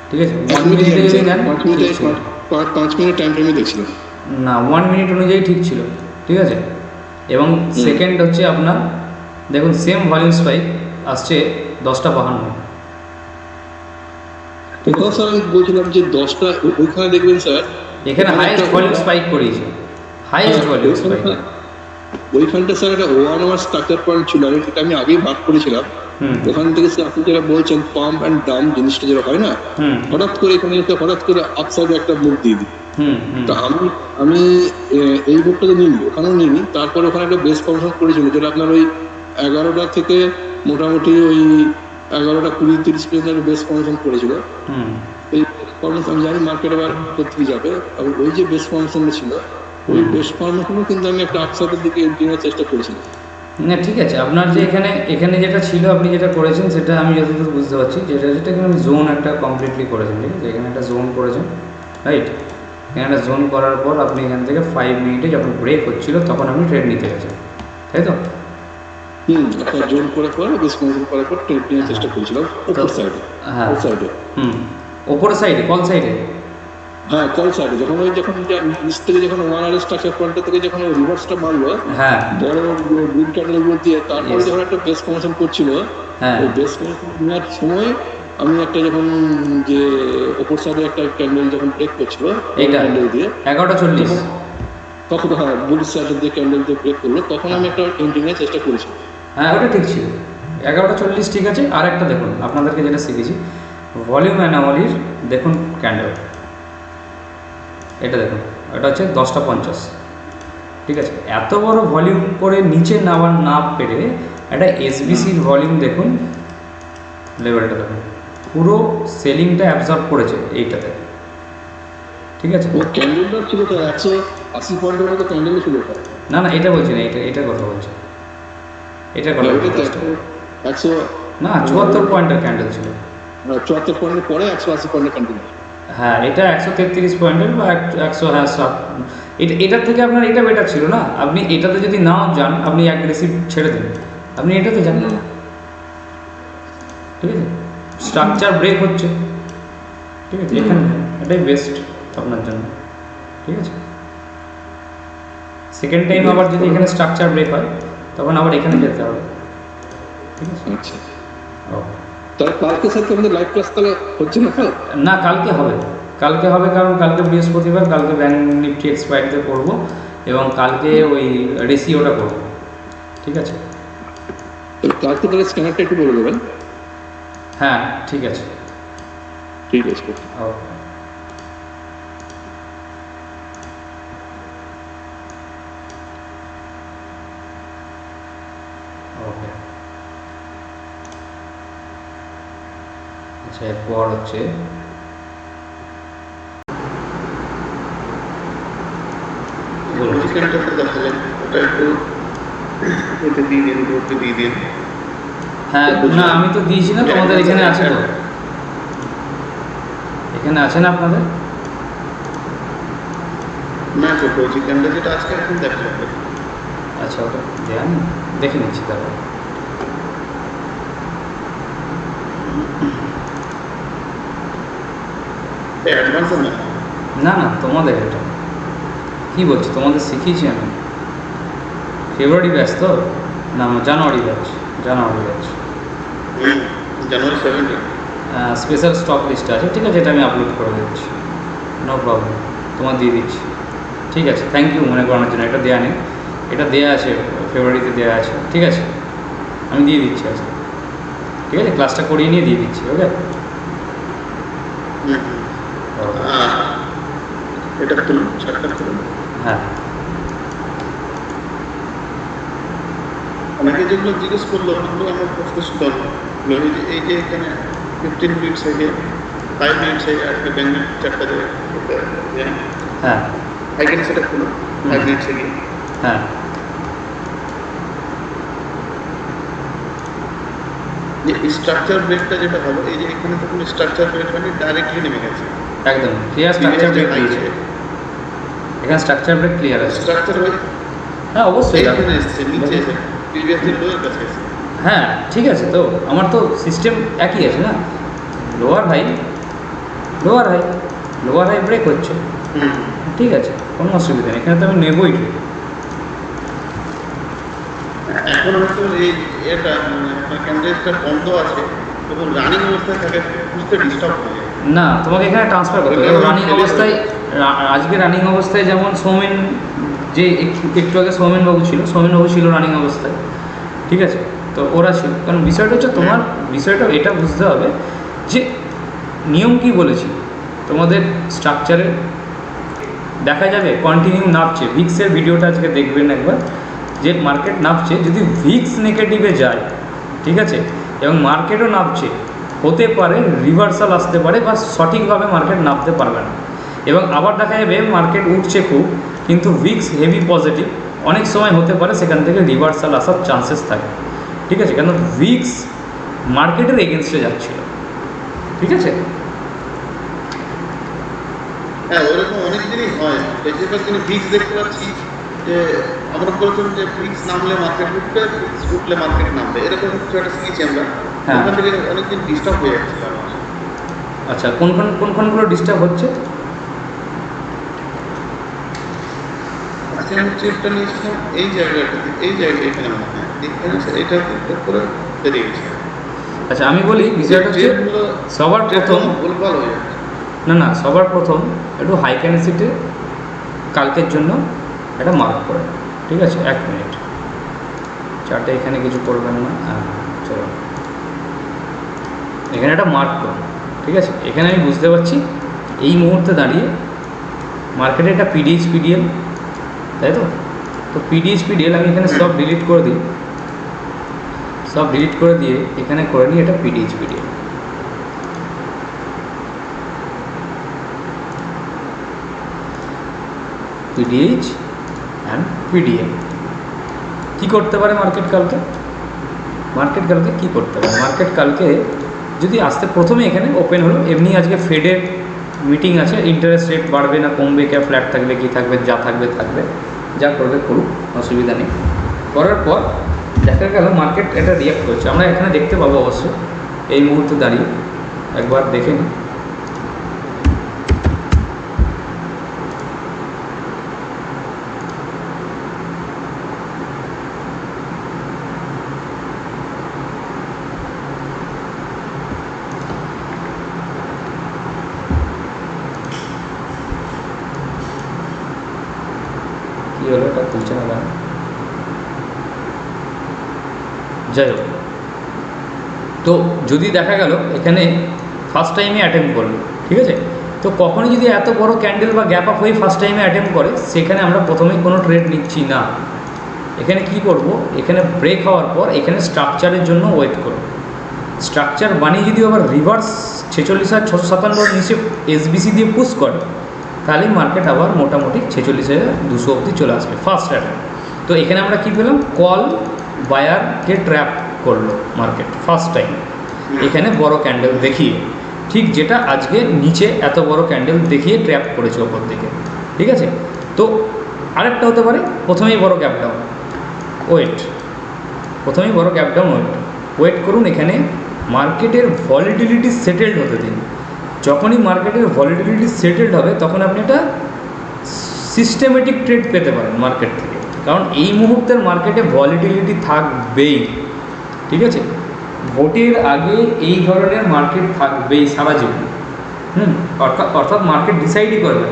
ঠিক আছে। 1 মিনিটে যদি নেন 5 মিনিট টাইম ফ্রেমে দেখছিলাম, না 1 মিনিট অনুযায়ী ঠিক ছিল, ঠিক আছে। এবং সেকেন্ড হচ্ছে আপনার দেখুন সেম ভলিউম স্পাইক আসছে 10:52। কোথাও স্যার আমি বলছিলাম যে 10টা ওইখানে দেখবেন স্যার, এখানে হাইয়েস্ট ভলিউম স্পাইক করেছে, হাইয়েস্ট ভলিউম স্পাইক। ওইখানটা স্যার একটা 1 আওয়ার স্ট্রাকচার পয়েন্ট ছিল, আমি আগেই ভাগ করেছিলাম। ওখান থেকে স্যার আপনি যেটা বলছেন পাম্প অ্যান্ড ডাউন জিনিসটা যেটা হয় না, হঠাৎ করে এখানে এসে হঠাৎ করে আপসাইডে একটা মুভ দিয়ে দিই। তা আমি এই বুকটাতে নিইনি, ওখানেও নিইনি, তারপরে ওখানে একটা বেস ফর্মেশন করেছিল যেটা আপনার ওই 11টা থেকে মোটামুটি ওই 11টা 20-30 পর্যন্ত বেস ফর্মেশন করেছিল। এই ফর্মেশন আমি জানি মার্কেট আবার কোথায় যাবে, এবং ওই যে বেস ফর্মেশনটা ছিল ওই বেস ফর্মেশনও কিন্তু আমি একটা আপসাইডের দিকে এন্ট্রি নেওয়ার চেষ্টা করেছিলাম। না ঠিক আছে, আপনার যে এখানে যেটা ছিল আপনি যেটা করেছেন সেটা আমি যতদূর বুঝতে পারছি, যেটা এখানে জোন একটা কমপ্লিটলি করেছেন, ঠিক আছে, এখানে একটা জোন করেছেন, রাইট। এখানে একটা জোন করার পর আপনি এখান থেকে 5 মিনিটে যখন ব্রেক হচ্ছিল তখন আপনি ট্রেড নিতে গেছেন, তাই তো? একটা জোন করে বেস ফর্মেশন করার পর ট্রেড নেওয়ার চেষ্টা করেছিলাম ওপর সাইডে। হ্যাঁ ওপর সাইডে ওপর সাইডে কল সাইডে হ্যাঁ কল সাইডে যখন নিচ থেকে যখন ওয়ান আর স্ট্রাকচার পয়েন্টটা থেকে যখন রিভার্সটা মারলো হ্যাঁ বড় গ্রিন ক্যান্ডেল গুলো দিয়ে, তারপরে Yes. যখন একটা বেস ফর্মেশন করছিল, হ্যাঁ ওই বেস ফর্মেশন নেওয়ার সময় আমি একটা যখন যে ওপর সাইডে একটা ক্যান্ডেল যখন ব্রেক করছিল এইটা ক্যান্ডেল দিয়ে, 11:40 তখন হ্যাঁ বুলিশ সাইডে দিয়ে ক্যান্ডেল দিয়ে ব্রেক করলো, তখন আমি একটা এন্ট্রি নেওয়ার চেষ্টা করেছি। হ্যাঁ ওটা ঠিক ছিল, 11:40 ঠিক আছে। আর একটা দেখুন আপনাদেরকে যেটা শিখেছি, ভলিউম অ্যানোমালির দেখুন ক্যান্ডেল, এটা দেখুন, এটা হচ্ছে 10:50, ঠিক আছে। এত বড় ভলিউম করে নিচে না পেরে একটা এসবিসির ভলিউম দেখুন, লেভেলটা দেখুন, পুরো সেলিংটা অ্যাবজর্ব করেছে এইটাতে, ঠিক আছে। ও ক্যান্ডেলটা ছিল তো 180 পয়েন্টের মতো ক্যান্ডেল ছিল ওটা। না না এটা বলছি না, এটার কথা বলছি, এটার কথা ওটা তো বলছি। 100 না 74 পয়েন্টের ক্যান্ডেল ছিল। 74 পয়েন্টের পরে 180 পয়েন্টের ক্যান্ডেল। হ্যাঁ এটা 133 পয়েন্টের বা 100, হ্যাঁ 7, এটার থেকে আপনার এটা বেটার ছিল না। আপনি এটাতে যদি নাও যান, আপনি অ্যাগ্রেসিভ ছেড়ে দিন, আপনি এটাতে যান না, ঠিক আছে। স্ট্রাকচার ব্রেক হচ্ছে, ঠিক আছে, এখানে এটাই বেস্ট আপনার জন্য, ঠিক আছে। সেকেন্ড টাইম আবার যদি এখানে স্ট্রাকচার ব্রেক হয়, তখন আবার এখানে যেতে হবে, ঠিক আছে। আচ্ছা ওকে। তাহলে কালকে স্যার আমাদের লাইভ ক্লাস তাহলে হচ্ছে না স্যার? না কালকে হবে, কারণ কালকে বৃহস্পতিবার, কালকে ব্যাংক নিফটি এক্সপায়ারিতে করবো এবং কালকে ওই রেসিওটা করবো, ঠিক আছে। কালকে তাহলে স্ক্যানারটা একটু বলে দেবেন। হ্যাঁ ঠিক আছে, ঠিক আছে। ওকে। ওকে আচ্ছা, এরপর হচ্ছে চিকেনটা দেখালেন, ওটা একটু এতে দিয়ে দিন, গ্রুপে দিয়ে দিন। হ্যাঁ না আমি তো দিয়েছি না, তোমাদের এখানে আছে তো, এখানে আছে না আপনাদের? না ছোট চিকেনটা যেটা আজকে এখন দেখালেন, আচ্ছা ওটা দেওয়া নেই, দেখে নিচ্ছি তারপর। অ্যাডভান্স না না না তোমাদের এটা কী বলছো, তোমাদের শিখিয়েছি আমি। ফেব্রুয়ারি ব্যাচ তো, না জানুয়ারি ব্যাচ, জানুয়ারি 17। স্পেশাল স্টক লিস্ট আছে, ঠিক আছে, এটা আমি আপলোড করে দিচ্ছি, নো প্রবলেম, তোমার দিয়ে দিচ্ছি, ঠিক আছে। থ্যাংক ইউ মনে করানোর জন্য। এটা দেওয়া নেই, এটা দেওয়া আছে, ফেব্রুয়ারিতে দেওয়া আছে, ঠিক আছে, আমি দিয়ে দিচ্ছি আজকে, ঠিক আছে, ক্লাসটা করিয়ে নিয়ে দিয়ে দিচ্ছি, ওকে। এটা তুলুন, চারটা তুলুন। হ্যাঁ অনেকে যেগুলো জিজ্ঞেস করলো ওগুলো আমার প্রশ্ন ছিল, এই যে এখানে 15 মিনিটস আগে 5 মিনিটস আগে একটা ব্যাংক চারটা হ্যাঁ এখানে সেটা খুলুন 5 মিনিটস আগে। হ্যাঁ যে স্ট্রাকচার ব্রেকটা যেটা হবে, এই যে এখানে তো কোনো স্ট্রাকচার ব্রেক হয়নি, ডাইরেক্টলি নেমে গেছে। একদম ক্লিয়ার স্ট্রাকচার ব্রেক দিয়েছে, এখানে স্ট্রাকচার ব্রেক ক্লিয়ার আছে। স্ট্রাকচার হয়ে হ্যাঁ অবশ্যই এখানে এসছে, নিচে এসে প্রিভিয়াসলি লোয়ের কাছে এসে। হ্যাঁ ঠিক আছে, তো আমার তো সিস্টেম একই আছে না, লোয়ার হাই ব্রেক হচ্ছে, ঠিক আছে, কোনো অসুবিধা নেই, এখানে তো আমি নেবই। এখন হয়তো এই এটা ক্যান্ডিডেটটা বন্ধ আছে এবং রানিং অবস্থায় থাকে, বুঝতে ডিস্টার্ব হয়ে যায়। না তোমাকে এখানে ট্রান্সফার করতে হবে রানিং অবস্থায়। আজকে রানিং অবস্থায় যেমন সৌমেন, যে একটু আগে সৌমেনবাবু ছিল রানিং অবস্থায়, ঠিক আছে, তো ওরা ছিল। কারণ বিষয়টা হচ্ছে তোমার বিষয়টা এটা বুঝতে হবে যে নিয়ম কি বলেছি তোমাদের স্ট্রাকচারে দেখা যাবে কন্টিনিউ নামছে। ভিক্সের ভিডিওটা আজকে দেখবেন একবার, যে মার্কেট নামছে, যদি ভিক্স নেগেটিভে যায়, ঠিক আছে, এবং মার্কেটও নামছে, হতে পারে রিভার্সাল আসতে পারে বা সঠিকভাবে মার্কেট নামতে পারবে না। এবং আবার দেখা যাবে মার্কেট উঠছে খুব, কিন্তু ভিক্স হেভি পজিটিভ, অনেক সময় হতে পারে সেখান থেকে রিভার্সাল আসার চান্সেস থাকে, ঠিক আছে, কেন ভিক্স মার্কেটের এগেনস্টে যাচ্ছিল, ঠিক আছে। হ্যাঁ ওরকম অনেক দিনই হয়, বেশিরভাগ দিনই ভিক্স দেখতে পাচ্ছি যে আমরা বলেছিলাম যে ফিক্স নামলে মার্কেট উঠবে, ফিক্স উঠলে মার্কেট নামবে, এরকম কিছু একটা শিখেছি আমরা। হ্যাঁ। ওখান থেকে অনেকদিন ডিস্টার্ব হয়ে যাচ্ছিল আমার। আচ্ছা, কোনগুলো ডিস্টার্ব হচ্ছে? আজকে আমি ট্রিপটা নিয়েছিলাম এই জায়গাটাতে, এই জায়গায় এখানে মনে হয় এখানে এটা করে বেরিয়ে গেছে। আচ্ছা, আমি বলি বিষয়টা হচ্ছে ট্রেনগুলো সবার প্রথম ভুলভাল হয়ে যাচ্ছে। না সবার প্রথম একটু হাই ক্যাপাসিটি কালকের জন্য একটা মার্ক করে, ঠিক আছে? 1 মিনিট, চার্টে এখানে কিছু করবেন না। চলো এখানে একটা মার্ক করুন, ঠিক আছে? এখানে আমি বুঝতে পারছি এই মুহূর্তে দাঁড়িয়ে মার্কেটে একটা পিডিএইচ পিডিএল, তাই তো? তো পিডিএইচ পিডিএল আমি এখানে সব ডিলিট করে দিই, সব ডিলিট করে দিয়ে এখানে করে নিই এটা পিডিএইচ পিডিএল। পিডিএইচ অ্যান্ড পিডিএল কী করতে পারে মার্কেট কালকে? মার্কেট কালকে কী করতে পারে? মার্কেট কালকে যদি আসতে প্রথমে এখানে ওপেন হলো, এমনি আজকে ফেডের মিটিং আছে, ইন্টারেস্ট রেট বাড়বে না কমবে, কে ফ্ল্যাট থাকবে কী থাকবে, যা থাকবে থাকবে, যা করবে করুক, অসুবিধা নেই। করার পর দেখা গেল মার্কেট এটা রিয়াক্ট করছে, আমরা এখানে দেখতে পাবো অবশ্য এই মুহূর্তে দাঁড়িয়ে, একবার দেখে নিই। কী হলো, এটা তুলছে না কেন? যাই হোক, তো যদি দেখা গেল এখানে ফার্স্ট টাইমে অ্যাটেম্প করলো, ঠিক আছে? তো কখনই যদি এত বড় ক্যান্ডেল বা গ্যাপ আপ হয়ে ফার্স্ট টাইমে অ্যাটেম্প করে, সেখানে আমরা প্রথমেই কোনো ট্রেড নিচ্ছি না। এখানে কি করব, এখানে ব্রেক হওয়ার পর এখানে স্ট্রাকচারের জন্য ওয়েট করব। স্ট্রাকচার বানিয়ে যদি আবার রিভার্স 46,657 নিচে এসবিসি দিয়ে পুশ করে, তাহলে মার্কেট আবার মোটামুটি 46,200 অবধি চলে আসবে ফার্স্ট অ্যাটেম্প। তো এখানে আমরা কি পেলাম, কল বায়ারকে ট্র্যাপ করলো মার্কেট ফার্স্ট টাইম, এখানে বড় ক্যান্ডেল দেখিয়ে, ঠিক যেটা আজকে নিচে এত বড় ক্যান্ডেল দেখিয়ে ট্র্যাপ করেছে ওপর দিকে, ঠিক আছে? তো আরেকটা হতে পারে প্রথমেই বড় গ্যাপ ডাউন, ওয়েট, প্রথমেই বড় গ্যাপ ডাউন, ওয়েট করুন। এখানে মার্কেটের ভলিটিলিটি সেটেলড হতে দিন। যখনই মার্কেটের ভলিটিলিটি সেটেলড হবে তখন আপনি একটা সিস্টেমেটিক ট্রেড পেতে পারেন মার্কেট থেকে, কারণ এই মুহূর্তের মার্কেটে ভলিটিলিটি থাকবেই, ঠিক আছে? ভোটের আগে এই ধরনের মার্কেট থাকবেই সারা জীবন। অর্থাৎ মার্কেট ডিসাইডই করবে,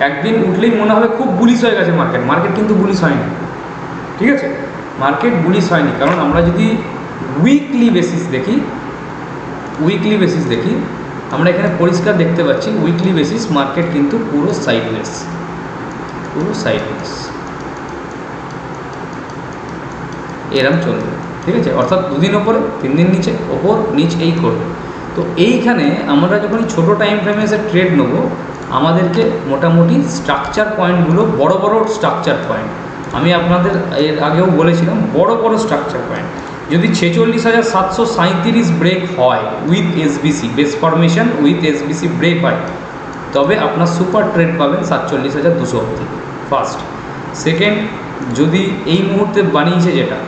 একদিন উঠলেই মনে হবে খুব বুলিশ হয়ে গেছে মার্কেট, মার্কেট কিন্তু বুলিশ হয়নি, ঠিক আছে? মার্কেট বুলিশ হয়নি, কারণ আমরা যদি উইকলি বেসিস দেখি, আমরা এখানে পরিষ্কার দেখতে পাচ্ছি উইকলি বেসিস মার্কেট কিন্তু পুরো সাইডওয়েজ, এরম চলবে, ঠিক আছে? অর্থাৎ দুদিন ওপরে 3 দিন নিচে, ওপর নিচ এই করবে। তো এইখানে আমরা যখন ছোটো টাইম ফ্রেমে এসে ট্রেড নেব, আমাদেরকে মোটামুটি স্ট্রাকচার পয়েন্টগুলো, বড় বড় স্ট্রাকচার পয়েন্ট, আমি আপনাদের এর আগেও বলেছিলাম, বড় বড় স্ট্রাকচার পয়েন্ট যদি 46,737 ব্রেক হয় with SBC, base formation with SBC break হয়, তবে আপনার সুপার ট্রেড পাবেন 47,200 অবধি ফার্স্ট। সেকেন্ড, যদি এই মুহূর্তে বানিয়েছে যেটা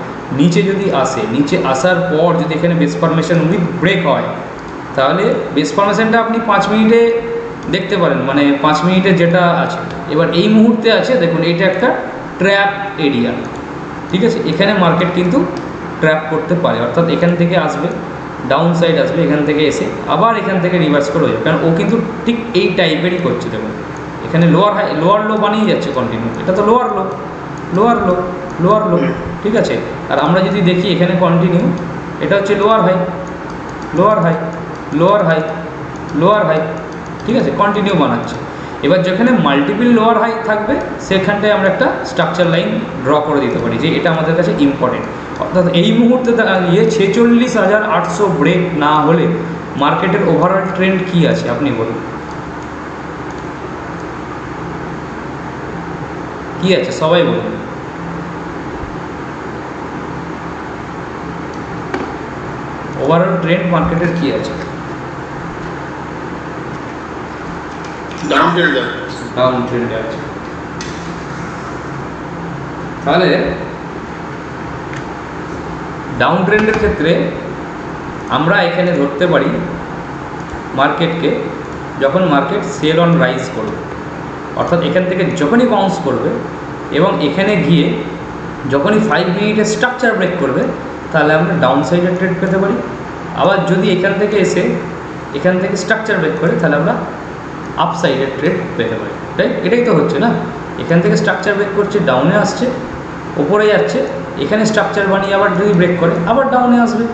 নিচে যদি আসে, নিচে আসার পর যদি এখানে বেস ফরমেশন উইথ ব্রেক হয়, তাহলে বেস ফরমেশনটা আপনি 5 মিনিটে দেখতে পারেন, মানে 5 মিনিটে যেটা আছে। এবার এই মুহূর্তে আছে দেখুন, এটা একটা ট্র্যাপ এরিয়া, ঠিক আছে? এখানে মার্কেট কিন্তু ট্র্যাপ করতে পারে, অর্থাৎ এখান থেকে আসবে, ডাউন সাইড আসবে, এখান থেকে এসে আবার এখান থেকে রিভার্স করে যাবে, কারণ ও কিন্তু ঠিক এই টাইপেরই করছে। দেখুন এখানে লোয়ার লো বানিয়ে যাচ্ছে কন্টিনিউ, এটা তো লোয়ার লো, ঠিক আছে? আর আমরা যদি দেখি এখানে কন্টিনিউ, এটা হচ্ছে লোয়ার হাই, ঠিক আছে? কন্টিনিউ বানাচ্ছে। এবার যেখানে মাল্টিপল লোয়ার হাই থাকবে, সেখানটায় আমরা একটা স্ট্রাকচার লাইন ড্র করে দিতে পারি যে এটা আমাদের কাছে ইম্পর্টেন্ট। অর্থাৎ এই মুহূর্তে দাঁড়িয়ে 46,800 ব্রেক না হলে মার্কেটের ওভারঅল ট্রেন্ড কী আছে আপনি বলুন, কী আছে সবাই বলুন? ওভারঅল ট্রেন্ড মার্কেটের কী আছে? ডাউন ট্রেন্ড ডাউন ট্রেন্ডে আছে। তাহলে ডাউন ট্রেন্ডের ক্ষেত্রে আমরা এখানে ধরতে পারি মার্কেটকে, যখন মার্কেট সেল অন রাইজ করবে, অর্থাৎ এখান থেকে যখনই বাউন্স করবে এবং এখানে গিয়ে যখনই 5 মিনিটের স্ট্রাকচার ব্রেক করবে, তাহলে আমরা ডাউন সাইডের ট্রেড পেতে পারি। আবার যদি এখান থেকে এসে এখান থেকে স্ট্রাকচার ব্রেক করে, তাহলে আমরা আপ সাইডের ট্রেড পেতে পারি। তাই এটাই তো হচ্ছে না, এখান থেকে স্ট্রাকচার ব্রেক করছে, ডাউনে আসছে, ওপরে যাচ্ছে, এখানে স্ট্রাকচার বানিয়ে আবার যদি ব্রেক করে আবার ডাউনে আসবে,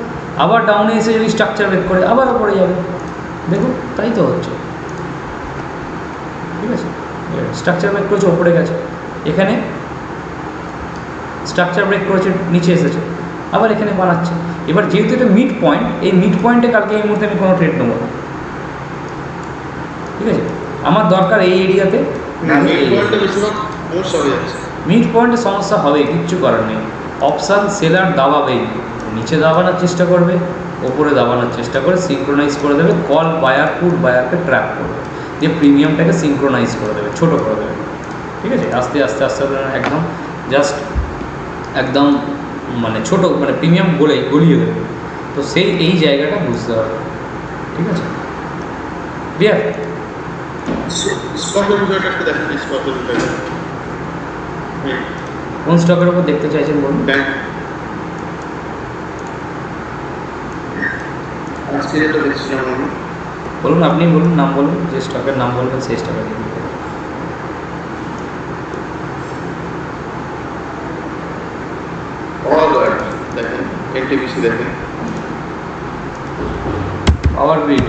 আবার ডাউনে এসে যদি স্ট্রাকচার ব্রেক করে আবার ওপরে যাবে। দেখুন তাই তো হচ্ছে, ঠিক আছে। স্ট্রাকচার ব্রেক করেছে, ওপরে গেছে, এখানে স্ট্রাকচার ব্রেক করেছে, নিচে এসেছে, আবার এখানে বানাচ্ছে। এবার যেহেতু এটা মিড পয়েন্ট, এই মিড পয়েন্টে কালকে এই মুহূর্তে আমি কোনো ট্রেড নেবো না, ঠিক আছে। আমার দরকার এই এরিয়াতে, মিড পয়েন্টে সমস্যা হবে, কিচ্ছু করার নেই। অপশান সেলার দাবাবেই, নিচে দাবানোর চেষ্টা করবে, ওপরে দাবানোর চেষ্টা করে সিঙ্ক্রোনাইজ করে দেবে, কল বায়ার পুট বায়ারকে ট্র্যাপ করবে, দিয়ে প্রিমিয়ামটাকে সিঙ্ক্রোনাইজ করে দেবে, ছোটো করে দেবে, ঠিক আছে। আস্তে আস্তে আস্তে একদম জাস্ট একদম মানে ছোটো, মানে প্রিমিয়াম গলিয়ে দেবে। তো সেই এই জায়গাটা বুঝতে হবে, ঠিক আছে। ক্লিয়ার? স্টকের বিষয়টা একটু দেখেন, স্টকের বিষয়টা কোন স্টকের উপর দেখতে চাইছেন বলুন? ব্যাংক আজকে যেটা দেখছিলাম আমি, বলুন, আপনি বলুন, নাম বলুন, যে স্টকের নাম বলবেন সেই স্টকের দিন। দেখেন এনটিপিসি দেখেন, পাওয়ার গ্রিড,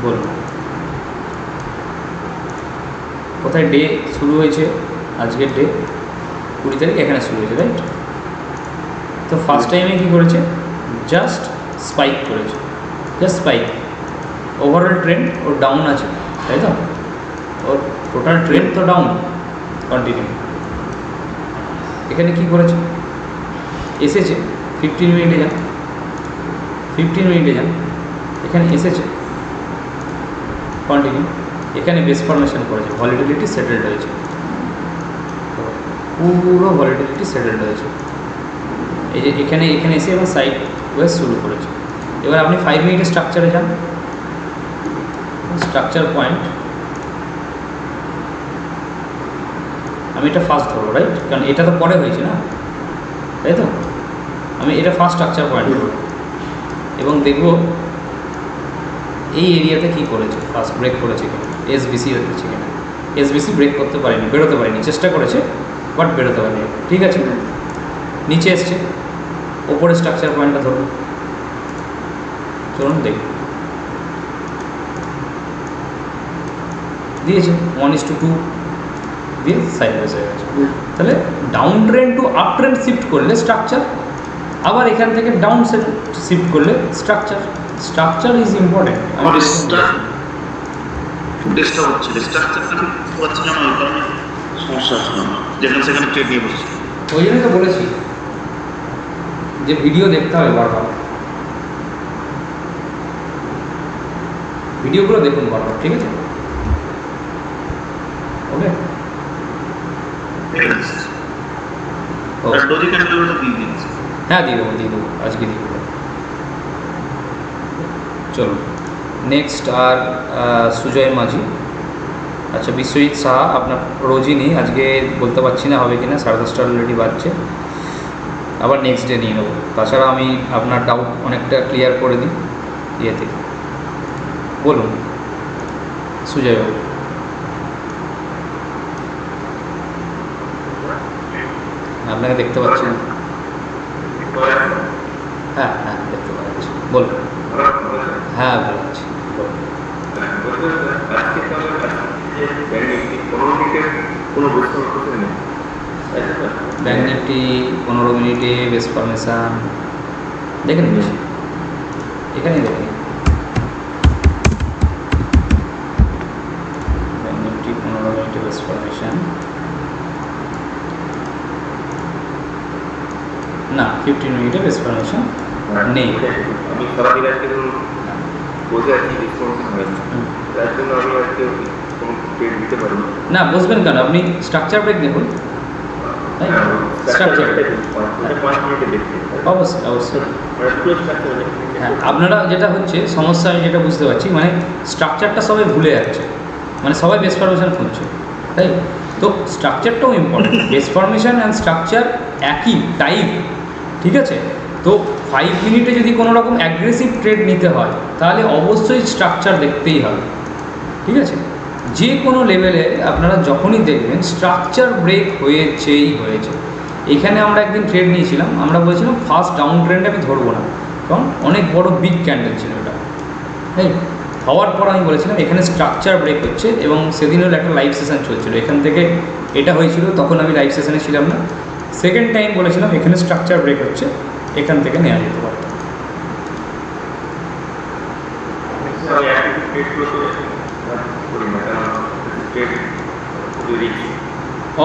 বলুন কোথায় ডে শুরু হয়েছে, আজকের ডে 20 তারিখ, এখানে শুরু হয়েছে, রাইট? তো ফার্স্ট টাইমে কী করেছে, জাস্ট স্পাইক করেছে, জাস্ট স্পাইক। ওভারঅল ট্রেন্ড ওর ডাউন আছে, তাই তো, ওর টোটাল ট্রেন্ড তো ডাউন কন্টিনিউ। এখানে কি করেছে, এসেছে 15 মিনিটে যান, 15 মিনিটে যান, এখানে এসেছে কন্টিনিউ, এখানে বেস ফরমেশন করেছে, ভলিটিলিটি সেটেলড হয়েছে, পুরো ভলিটিলিটি সেটেলড হয়েছে। এই যে এখানে এসে এবার সাইড ওয়েজ শুরু করেছে। এবার আপনি 5 মিনিটের স্ট্রাকচারে যান, স্ট্রাকচার পয়েন্ট, আমি এটা ফার্স্ট ধরবো, রাইট? কারণ এটা তো পরে হয়েছে না, তাই তো। আমি এটা ফার্স্ট স্ট্রাকচার পয়েন্ট ধরবো এবং দেখব এই এরিয়াতে কি করেছে, ফার্স্ট ব্রেক করেছে কিনা, এসবিসি হচ্ছে কিনা। এসবিসি ব্রেক করতে পারেনি, বেরোতে পারেনি, চেষ্টা করেছে বাট বেরোতে পারেনি, ঠিক আছে। নিচে এসছে, ওপরে স্ট্রাকচার পয়েন্টটা ধরুন, চলুন দেখি, দিয়েছে 1:2 দিয়ে সাইডওয়েজ হয়ে গেছে। তাহলে down trend to up trend shift করলে স্ট্রাকচার, আবার এখান থেকে ডাউন শিফট করলে structure. Structure is important. Disturb হচ্ছে, স্ট্রাকচারটা ঠিক হচ্ছে না, ওই কারণে সমস্যা হচ্ছে না, যেখানে সেখানে ট্রেড নিয়ে বসছে। ওই জন্যই তো বলেছি যে ভিডিও দেখতে হবে বারবার, ভিডিওগুলো দেখুন বারবার, ঠিক আছে? ওকে, ও ডোজি ক্যান্ডেলটা দিয়ে দিয়েছে। হ্যাঁ দিয়ে দেবো আজকে দিয়ে দেবো। চলো নেক্সট, আর সুজয় মাঝি, আচ্ছা বিশ্বজিৎ সাহা, আপনার রোজই নেই, আজকে বলতে পারছি না হবে কি না, 10:30 অলরেডি বাজছে, আবার নেক্সট ডে নিয়ে নেবো। তাছাড়া আমি আপনার ডাউট অনেকটা ক্লিয়ার করে দিই ইয়ে থেকে। বলুন সুজয়বাবু। আপনাকে দেখতে পাচ্ছি না। হ্যাঁ হ্যাঁ দেখতে পাচ্ছি, বলুন। হ্যাঁ ভালো আছি, বলুন। ব্যাঙ্ক নিফটি 15 মিনিটে বেস ফরমেশান দেখে নিচ্ছি, এখানেই দেখে নিই। ব্যাঙ্ক নিফটি 15 মিনিটে বেস ফরমেশান না, 15 মিনিটে বেস ফরমেশান নেই। বসে আছি, রেসপন্স হয়নি, তার জন্য আমি আজকে কোনো ট্রেড দিতে পারিনি। না বসবেন কেন, আপনি স্ট্রাকচার ব্রেক দেখুন। তাই হ্যাঁ, স্ট্রাকচার ওটা 5 মিনিটে দেখতে অবশ্যই অবশ্যই। মানে পুরো স্ট্রাকচার হ্যাঁ, আপনারা যেটা হচ্ছে সমস্যা, আমি যেটা বুঝতে পারছি, মানে স্ট্রাকচারটা সবাই ভুলে যাচ্ছে, মানে সবাই বেস ফরমেশন খুঁজছে, তাই তো স্ট্রাকচারটাও important. Base formation and structure একই টাইপ, ঠিক আছে। তো 5 মিনিটে যদি কোনো রকম অ্যাগ্রেসিভ ট্রেড নিতে হয় তাহলে অবশ্যই স্ট্রাকচার দেখতেই হবে, ঠিক আছে। যে কোনো লেভেলে আপনারা যখনই দেখবেন স্ট্রাকচার ব্রেক হয়েছে। এখানে আমরা একদিন ট্রেড নিয়েছিলাম, আমরা বলেছিলাম ফার্স্ট ডাউন ট্রেন্ড আমি ধরবো না, কারণ অনেক বড় বিগ ক্যান্ডেল ছিল এটা, তাই হওয়ার পর আমি বলেছিলাম এখানে স্ট্রাকচার ব্রেক হচ্ছে, এবং সেদিন হলো একটা লাইভ সেশন চলছিল, এখান থেকে এটা হয়েছিল, তখন আমি লাইভ সেশনে ছিলাম না। সেকেন্ড টাইম বলেছিলাম এখানে স্ট্রাকচার ব্রেক হচ্ছে, এখান থেকে নেওয়া যেতে পারত। আমি একই ট্রেডগুলোতে করি না, কারণ ট্রেড খুবই রিস্ক।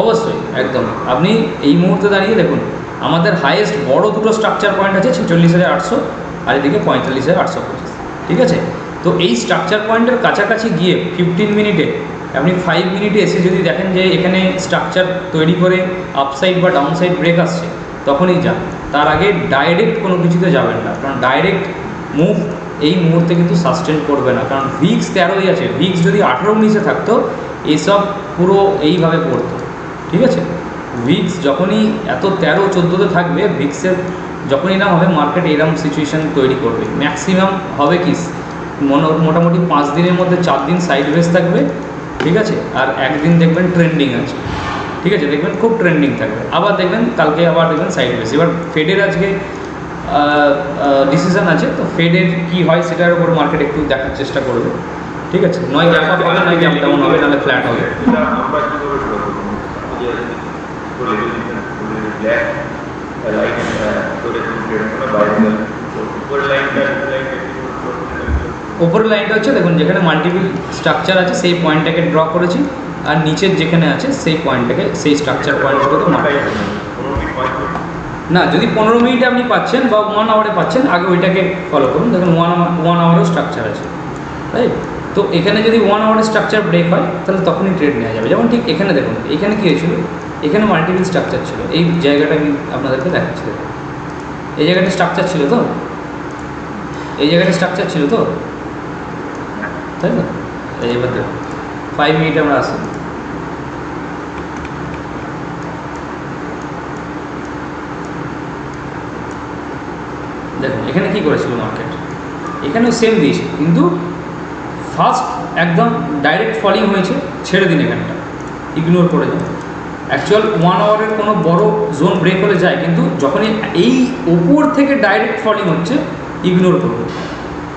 অবশ্যই একদম। আপনি এই মুহূর্তে দাঁড়িয়ে দেখুন আমাদের হাইয়েস্ট বড় দুটো স্ট্রাকচার পয়েন্ট আছে 46,800 আর এদিকে 45,825, ঠিক আছে। তো এই স্ট্রাকচার পয়েন্টের কাছাকাছি গিয়ে 15 মিনিটে আপনি 5 মিনিটে এসে যদি দেখেন যে এখানে স্ট্রাকচার তৈরি করে আপসাইড বা ডাউনসাইড ব্রেক আসছে, তখনই যান। তার আগে ডাইরেক্ট কোনো কিছুতে যাবেন না, কারণ ডাইরেক্ট মুভ এই মুহূর্তে কিন্তু সাস্টেন করবে না, কারণ ভিক্স 13ই আছে। ভিক্স যদি 18-19-এ থাকতো এসব পুরো এইভাবে পড়তো, ঠিক আছে। ভিক্স যখনই এত 13-14-তে থাকবে, ভিক্সের যখনই না হবে মার্কেট এরম সিচুয়েশান তৈরি করবে। ম্যাক্সিমাম হবে কি মোটামুটি 5 দিনের মধ্যে 4 দিন সাইডওয়েজ থাকবে, ঠিক আছে, আর একদিন দেখবেন ট্রেন্ডিং আছে, ঠিক আছে, দেখবেন খুব ট্রেন্ডিং থাকবে, আবার দেখবেন কালকে আবার দেখবেন সাইডওয়েজ। এবার ফেডের আজকে ডিসিশন আছে, তো ফেডের কী হয় সেটার উপর মার্কেট একটু দেখার চেষ্টা করবে, ঠিক আছে। নয় গ্যাপ আপ হবে, নয় গ্যাপ ডাউন হবে, নাহলে ফ্ল্যাট হবে। আমরা কি করে করবো? যে বলে ব্ল্যাক লাইন করে ট্রেড করা বাইরে গেল, উপরের লাইনটা ওপরের লাইনটা হচ্ছে দেখুন যেখানে মাল্টিপল স্ট্রাকচার আছে সেই পয়েন্টটাকে ড্র করেছি, আর নিচের যেখানে আছে সেই পয়েন্টটাকে, সেই স্ট্রাকচার পয়েন্টগুলোকে মার্ক করেছি। না, যদি 15 মিনিটে আপনি পাচ্ছেন বা 1 আওয়ারে পাচ্ছেন, আগে ওইটাকে ফলো করুন। দেখুন 1 আওয়ারও স্ট্রাকচার আছে, তাই তো এখানে যদি 1 আওয়ারের স্ট্রাকচার ব্রেক হয় তাহলে তখনই ট্রেড নেওয়া যাবে। যেমন ঠিক এখানে দেখুন, এখানে কী হয়েছিল, এখানে মাল্টিপল স্ট্রাকচার ছিল, এই জায়গাটা আমি আপনাদেরকে দেখাচ্ছি। এই জায়গাটা স্ট্রাকচার ছিল তো, এই জায়গাটা স্ট্রাকচার ছিল তো, তাই না। এবার দেখুন 5 মিনিটে আমরা আসি, দেখুন এখানে কী করেছিল মার্কেট, এখানেও সেম দিয়েছে, কিন্তু ফার্স্ট একদম ডাইরেক্ট ফলিং হয়েছে, ছেড়ে দিন এখানটা, ইগনোর করে যান। অ্যাকচুয়াল 1 আওয়ারের কোনো বড় জোন ব্রেক হলে যায়, কিন্তু যখনই এই ওপর থেকে ডাইরেক্ট ফলিং হচ্ছে ইগনোর করুন,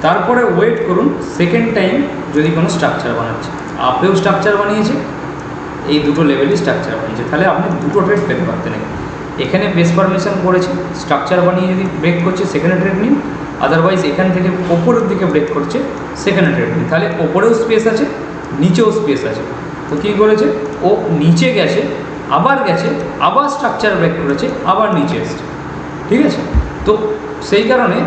তারপরে ওয়েট করুন সেকেন্ড টাইম যদি কোনো স্ট্রাকচার বানাচ্ছে। আপেও স্ট্রাকচার বানিয়েছে, এই দুটো লেভেলই স্ট্রাকচার বানিয়েছে, তাহলে আপনি দুটো ট্রেড পেতে পারতেন। এখানে বেস ফরমেশন করেছে, স্ট্রাকচার বানিয়ে যদি ব্রেক করছে সেখানে ট্রেড নিন, আদারওয়াইজ এখান থেকে ওপরের দিকে ব্রেক করছে সেখানে ট্রেড নিন। তাহলে ওপরেও স্পেস আছে, নিচেও স্পেস আছে। তো কী করেছে, ও নিচে গেছে, আবার গেছে, আবার স্ট্রাকচার ব্রেক করেছে, আবার নিচে এসছে, ঠিক আছে। তো সেই কারণে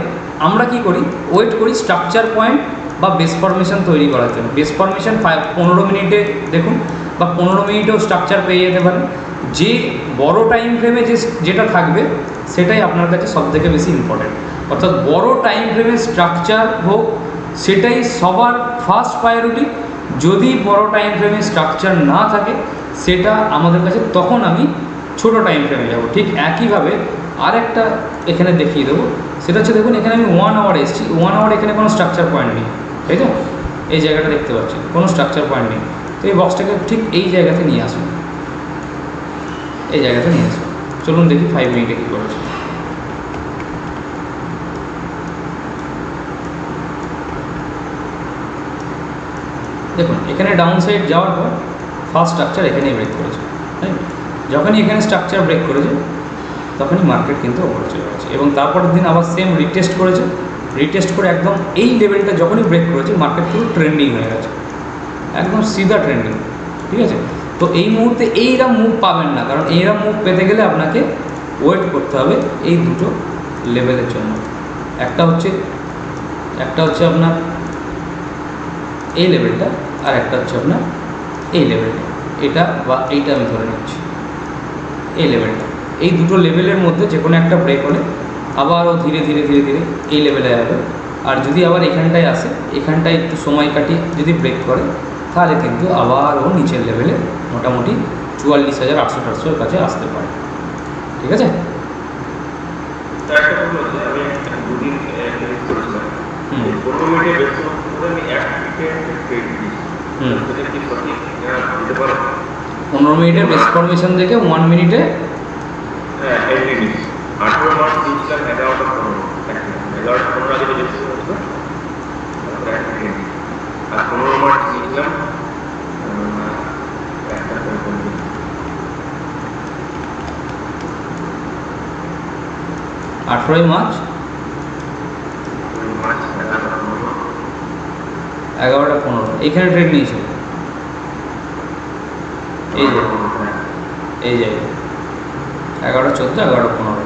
আমরা কি করি, ওয়েট করি স্ট্রাকচার পয়েন্ট বা বেস ফরমেশন তৈরি করার জন্য। বেস ফরমেশন 15 মিনিটে দেখুন, বা 15 মিনিটেও স্ট্রাকচার পেয়ে যেতে পারেন। যে বড় টাইম ফ্রেমে যেটা থাকবে সেটাই আপনার কাছে সবথেকে বেশি ইম্পর্টেন্ট, অর্থাৎ বড় টাইম ফ্রেমে স্ট্রাকচার হোক সেটাই সবার ফার্স্ট প্রায়োরিটি। যদি বড় টাইম ফ্রেমে স্ট্রাকচার না থাকে সেটা আমাদের কাছে, তখন আমি ছোট টাইম ফ্রেমে যাব। ঠিক একইভাবে আরেকটা এখানে দেখিয়ে দেবো, সেটা হচ্ছে দেখুন এখানে আমি 1 আওয়ার এসেছি, 1 আওয়ার এখানে কোনো স্ট্রাকচার পয়েন্ট নেই, তাই তো, এই জায়গাটা দেখতে পাচ্ছি কোনো স্ট্রাকচার পয়েন্ট নেই। তো এই বক্সটাকে ঠিক এই জায়গাতে নিয়ে আসুন, এই জায়গাতে নিয়ে আসুন। চলুন দেখি 5 মিনিটে কী করেছে। দেখুন এখানে ডাউন সাইড যাওয়ার পর ফার্স্ট স্ট্রাকচার এখানেই ব্রেক করেছে, তাই যখনই এখানে স্ট্রাকচার ব্রেক করেছে তখনই মার্কেট কিন্তু ওপরে চলে গেছে, এবং তারপরের দিন আবার সেম রিটেস্ট করেছে, রিটেস্ট করে একদম এই লেভেলটা যখনই ব্রেক করেছে মার্কেট পুরো ট্রেন্ডিং হয়ে গেছে, একদম সিধা ট্রেন্ডিং, ঠিক আছে। তো এই মুহূর্তে এইরকম মুভ পাবেন না, কারণ এইরকম মুভ পেতে গেলে আপনাকে ওয়েট করতে হবে এই দুটো লেভেলের জন্য। একটা হচ্ছে আপনার এই লেভেলটা, আর একটা হচ্ছে আপনার এই লেভেলটা, এটা বা এইটা আমি ধরে নিচ্ছি, এই লেভেলটা। এই দুটো লেভেলের মধ্যে যে কোনো একটা ব্রেক হলে আবারও ধীরে ধীরে ধীরে ধীরে এই লেভেলে যাবে। আর যদি আবার এখানটায় আসে, এখানটায় একটু সময় কাটিয়ে যদি ব্রেক করে, তাহলে কিন্তু আবারও নিচের লেভেলে মোটামুটি 44,800-800 কাছে আসতে পারে। ঠিক আছে? তার একটা প্রবলেম হচ্ছে, আমি দুদিন ট্রেনিং করেছিলাম, হুম। 15 মিনিটের বেশ করে আমি 1 মিনিটে ট্রেড দিয়েছি। হুম। সেটা কি সঠিক দিতে পারো? 15 মিনিটের বেস ফরমেশন থেকে 1 মিনিটে হ্যাঁ, এন্ট্রি নিয়েছি। 18 মার্চ দিয়েছিলাম 11টা 15, 11টা 15 আগে বেশি হতো, তারপরে 1 মিনিট। আর 15 মার্চ দিয়েছিলাম 1টা 15। 18 মার্চ 11টা 15 এইখানে ট্রেড নিয়েছিল। এই যে এই যে 11টা 14, 11টা 15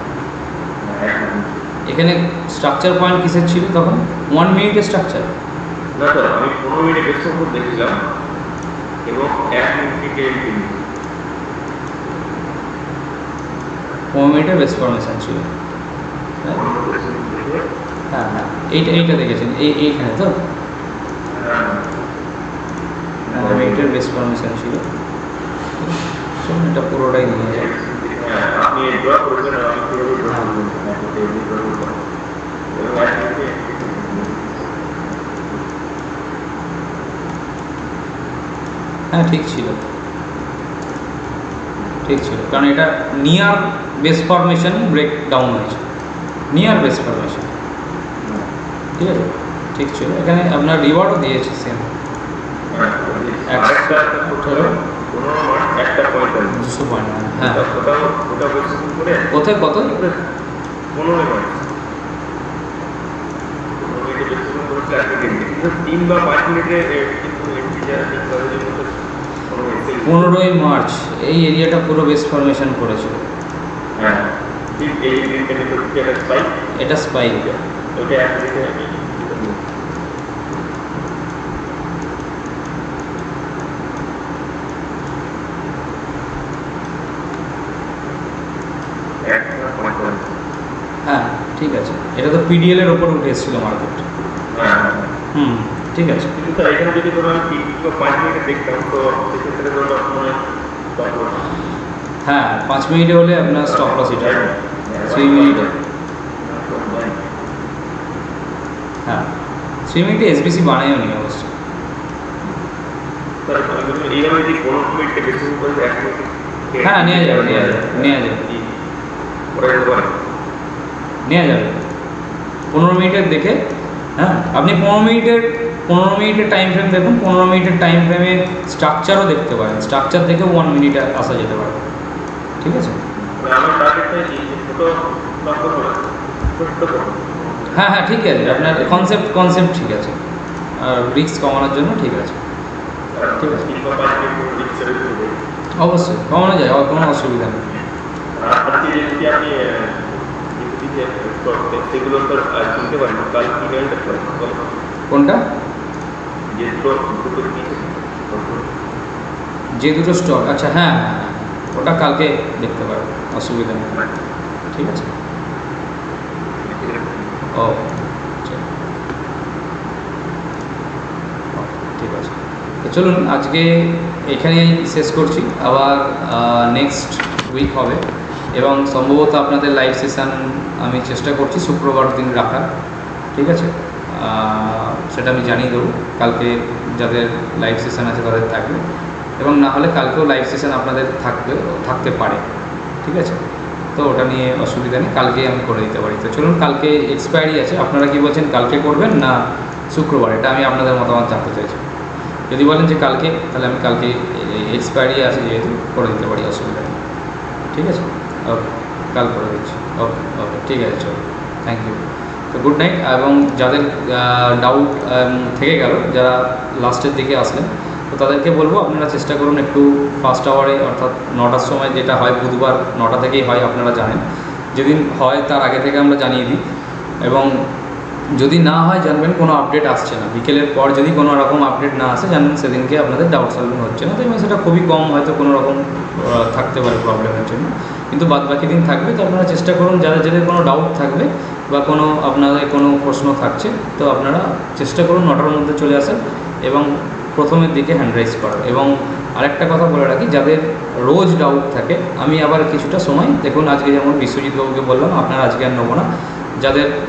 এখানে স্ট্রাকচার পয়েন্ট কিসের ছিল তখন? 1 মিনিটের স্ট্রাকচার। না স্যার, আমি 15 মিনিটে বেশ করে দেখছিলাম এবং 1 মিনিটে এন্ট্রি নিয়েছি। 15 মিনিটের বেস ফরমেশন ছিল। হ্যাঁ হ্যাঁ, এইটা দেখেছেন, এইখানে তো 15 মিনিটের বেস ফরমেশন ছিল। চলুন এটা পুরোটাই নিয়ে যায়। আপনি ড্র করবেন আর আমি কিভাবে ড্র করবেন, এবং 1 মিনিটে হ্যাঁ ঠিক ছিল, ঠিক ছিল, কারণ এটা near base formation break down হয়েছে, নিয়ার বেস ফরমেশন। ঠিক আছে, ঠিক ছিল। এখানে আপনার রিওয়ার্ডও দিয়েছে সেম, আরেকটা করতে হবে, 15 মার্চ 1:45। 200 পয়েন্ট। হ্যাঁ, ওটা বেশ করে কোথায় কত? 15 মার্চ 15 মিনিটে বেশ করে আজকে দিন 3 বা 5 মিনিটে কিন্তু এন্ট্রি যারা ঠিক করে যে মতো 15ই মার্চ এই এরিয়াটা পুরো বেস ফরমেশন করেছিল। হ্যাঁ, ঠিক এই দিনটা কিন্তু একটা স্পাইক, এটা স্পাইক। ওটা 1 মিনিটে আমি হ্যাঁ ঠিক আছে, এটা তো পিডিএল এর ওপর উঠে এসেছিল মার্কেট। হুম, ঠিক আছে। কিন্তু স্যার এখানে যদি ধরো আমি 3 বা 5 মিনিটে দেখতাম তো সেক্ষেত্রে ধরো মানে হ্যাঁ 5 মিনিটে হলে আপনার স্টপ লস এটা 3 মিনিটে। হ্যাঁ 3 মিনিটে এসবিসি বানায়ও নি অবশ্য। স্যার এইভাবে যদি 15 মিনিটে বেশি করে 1 মিনিট হ্যাঁ নেওয়া যাবে, নেওয়া যাবে, নেওয়া যাবে, পরে যেতে পারে। নেওয়া যাবে 15 মিনিটের দেখে। হ্যাঁ আপনি 15 মিনিটের টাইম ফ্রেম দেখুন, 15 মিনিটের টাইম ফ্রেমে স্ট্রাকচারও দেখতে পারেন, স্ট্রাকচার দেখেও 1 মিনিটে আসা যেতে পারে। ঠিক আছে, আমার টার্গেটটা এই যে ছোট লক করব, ছোট করব। হ্যাঁ হ্যাঁ ঠিক আছে, আপনার কনসেপ্ট ঠিক আছে, আর রিস্ক কমানোর জন্য ঠিক আছে। ঠিক আছে, 3 বা 5 মিনিট রিস্ক করে দেব। অবশ্যই কমানো যায়, আর কোনো অসুবিধা নেই। আজকে যদি আপনি সেগুলো তো চিনতে পারেন কাল কি রেন্ট কোনটা? যে দুটো নিয়েছে যে দুটো স্টক, আচ্ছা হ্যাঁ হ্যাঁ হ্যাঁ, ওটা কালকে দেখতে পারবো, অসুবিধা নেই। ঠিক আছে, ও আচ্ছা। ঠিক আছে, তো চলুন আজকে এখানেই শেষ করছি, আবার নেক্সট উইক হবে এবং সম্ভবত আপনাদের লাইভ সেশান আমি চেষ্টা করছি শুক্রবার দিন রাখার। ঠিক আছে, সেটা আমি জানিয়ে দেবো কালকে, যাদের লাইভ সেশান আছে তাদের থাকবে, এবং না হলে কালকেও লাইভ সেশান আপনাদের থাকতে পারে। ঠিক আছে, তো ওটা নিয়ে অসুবিধা নেই, কালকেই আমি করে দিতে পারি। তো চলুন, কালকে এক্সপায়ারি আছে, আপনারা কি বলছেন কালকে করবেন না শুক্রবার? এটা আমি আপনাদের মতামত জানতে চাইছি। যদি বলেন যে কালকে, তাহলে আমি কালকে এক্সপায়ারি আছে যেহেতু করে দিতে পারি, অসুবিধা নেই। ঠিক আছে, ওকে, কাল করে দিচ্ছি। ওকে ওকে, ঠিক আছে, চলো, থ্যাংক ইউ। তো গুড নাইট। এবং যাদের ডাউট থেকে গেল, যারা লাস্টের দিকে আসলেন, তো তাদেরকে বলবো আপনারা চেষ্টা করুন একটু ফার্স্ট আওয়ারে, অর্থাৎ 9টার সময়, যেটা হয় বুধবার 9টা থেকেই হয়, আপনারা জানেন। যেদিন হয় তার আগে থেকে আমরা জানিয়ে দিই, এবং যদি না হয় জানবেন কোনো আপডেট আসছে না, বিকেলের পর যদি কোনো রকম আপডেট না আসে জানবেন সেদিনকে আপনাদের ডাউট সলভিং হচ্ছে না। তো এবং সেটা খুবই কম, হয়তো কোনো রকম থাকতে পারে প্রবলেমের জন্য, কিন্তু বাদ বাকি দিন থাকবে। তো আপনারা চেষ্টা করুন, যাদের কোনো ডাউট থাকবে বা কোনো আপনাদের কোনো প্রশ্ন থাকছে, তো আপনারা চেষ্টা করুন 9টার মধ্যে চলে আসেন এবং প্রথমের দিকে হ্যান্ড রাইজ করার। এবং আরেকটা কথা বলে রাখি, যাদের রোজ ডাউট থাকে, আমি আবার কিছুটা সময় দেখুন, আজকে যেমন বিশ্বজিৎ বাবুকে বললাম আপনারা আজকে আর নেবো না,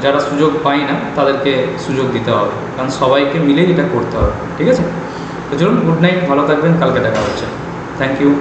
যারা সুযোগ পায় না তাদেরকে সুযোগ দিতে হবে, কারণ সবাইকে মিলেই এটা করতে হবে। ঠিক আছে, তো চলুন, গুড নাইট, ভালো থাকবেন, কালকে দেখা হচ্ছে। Thank you.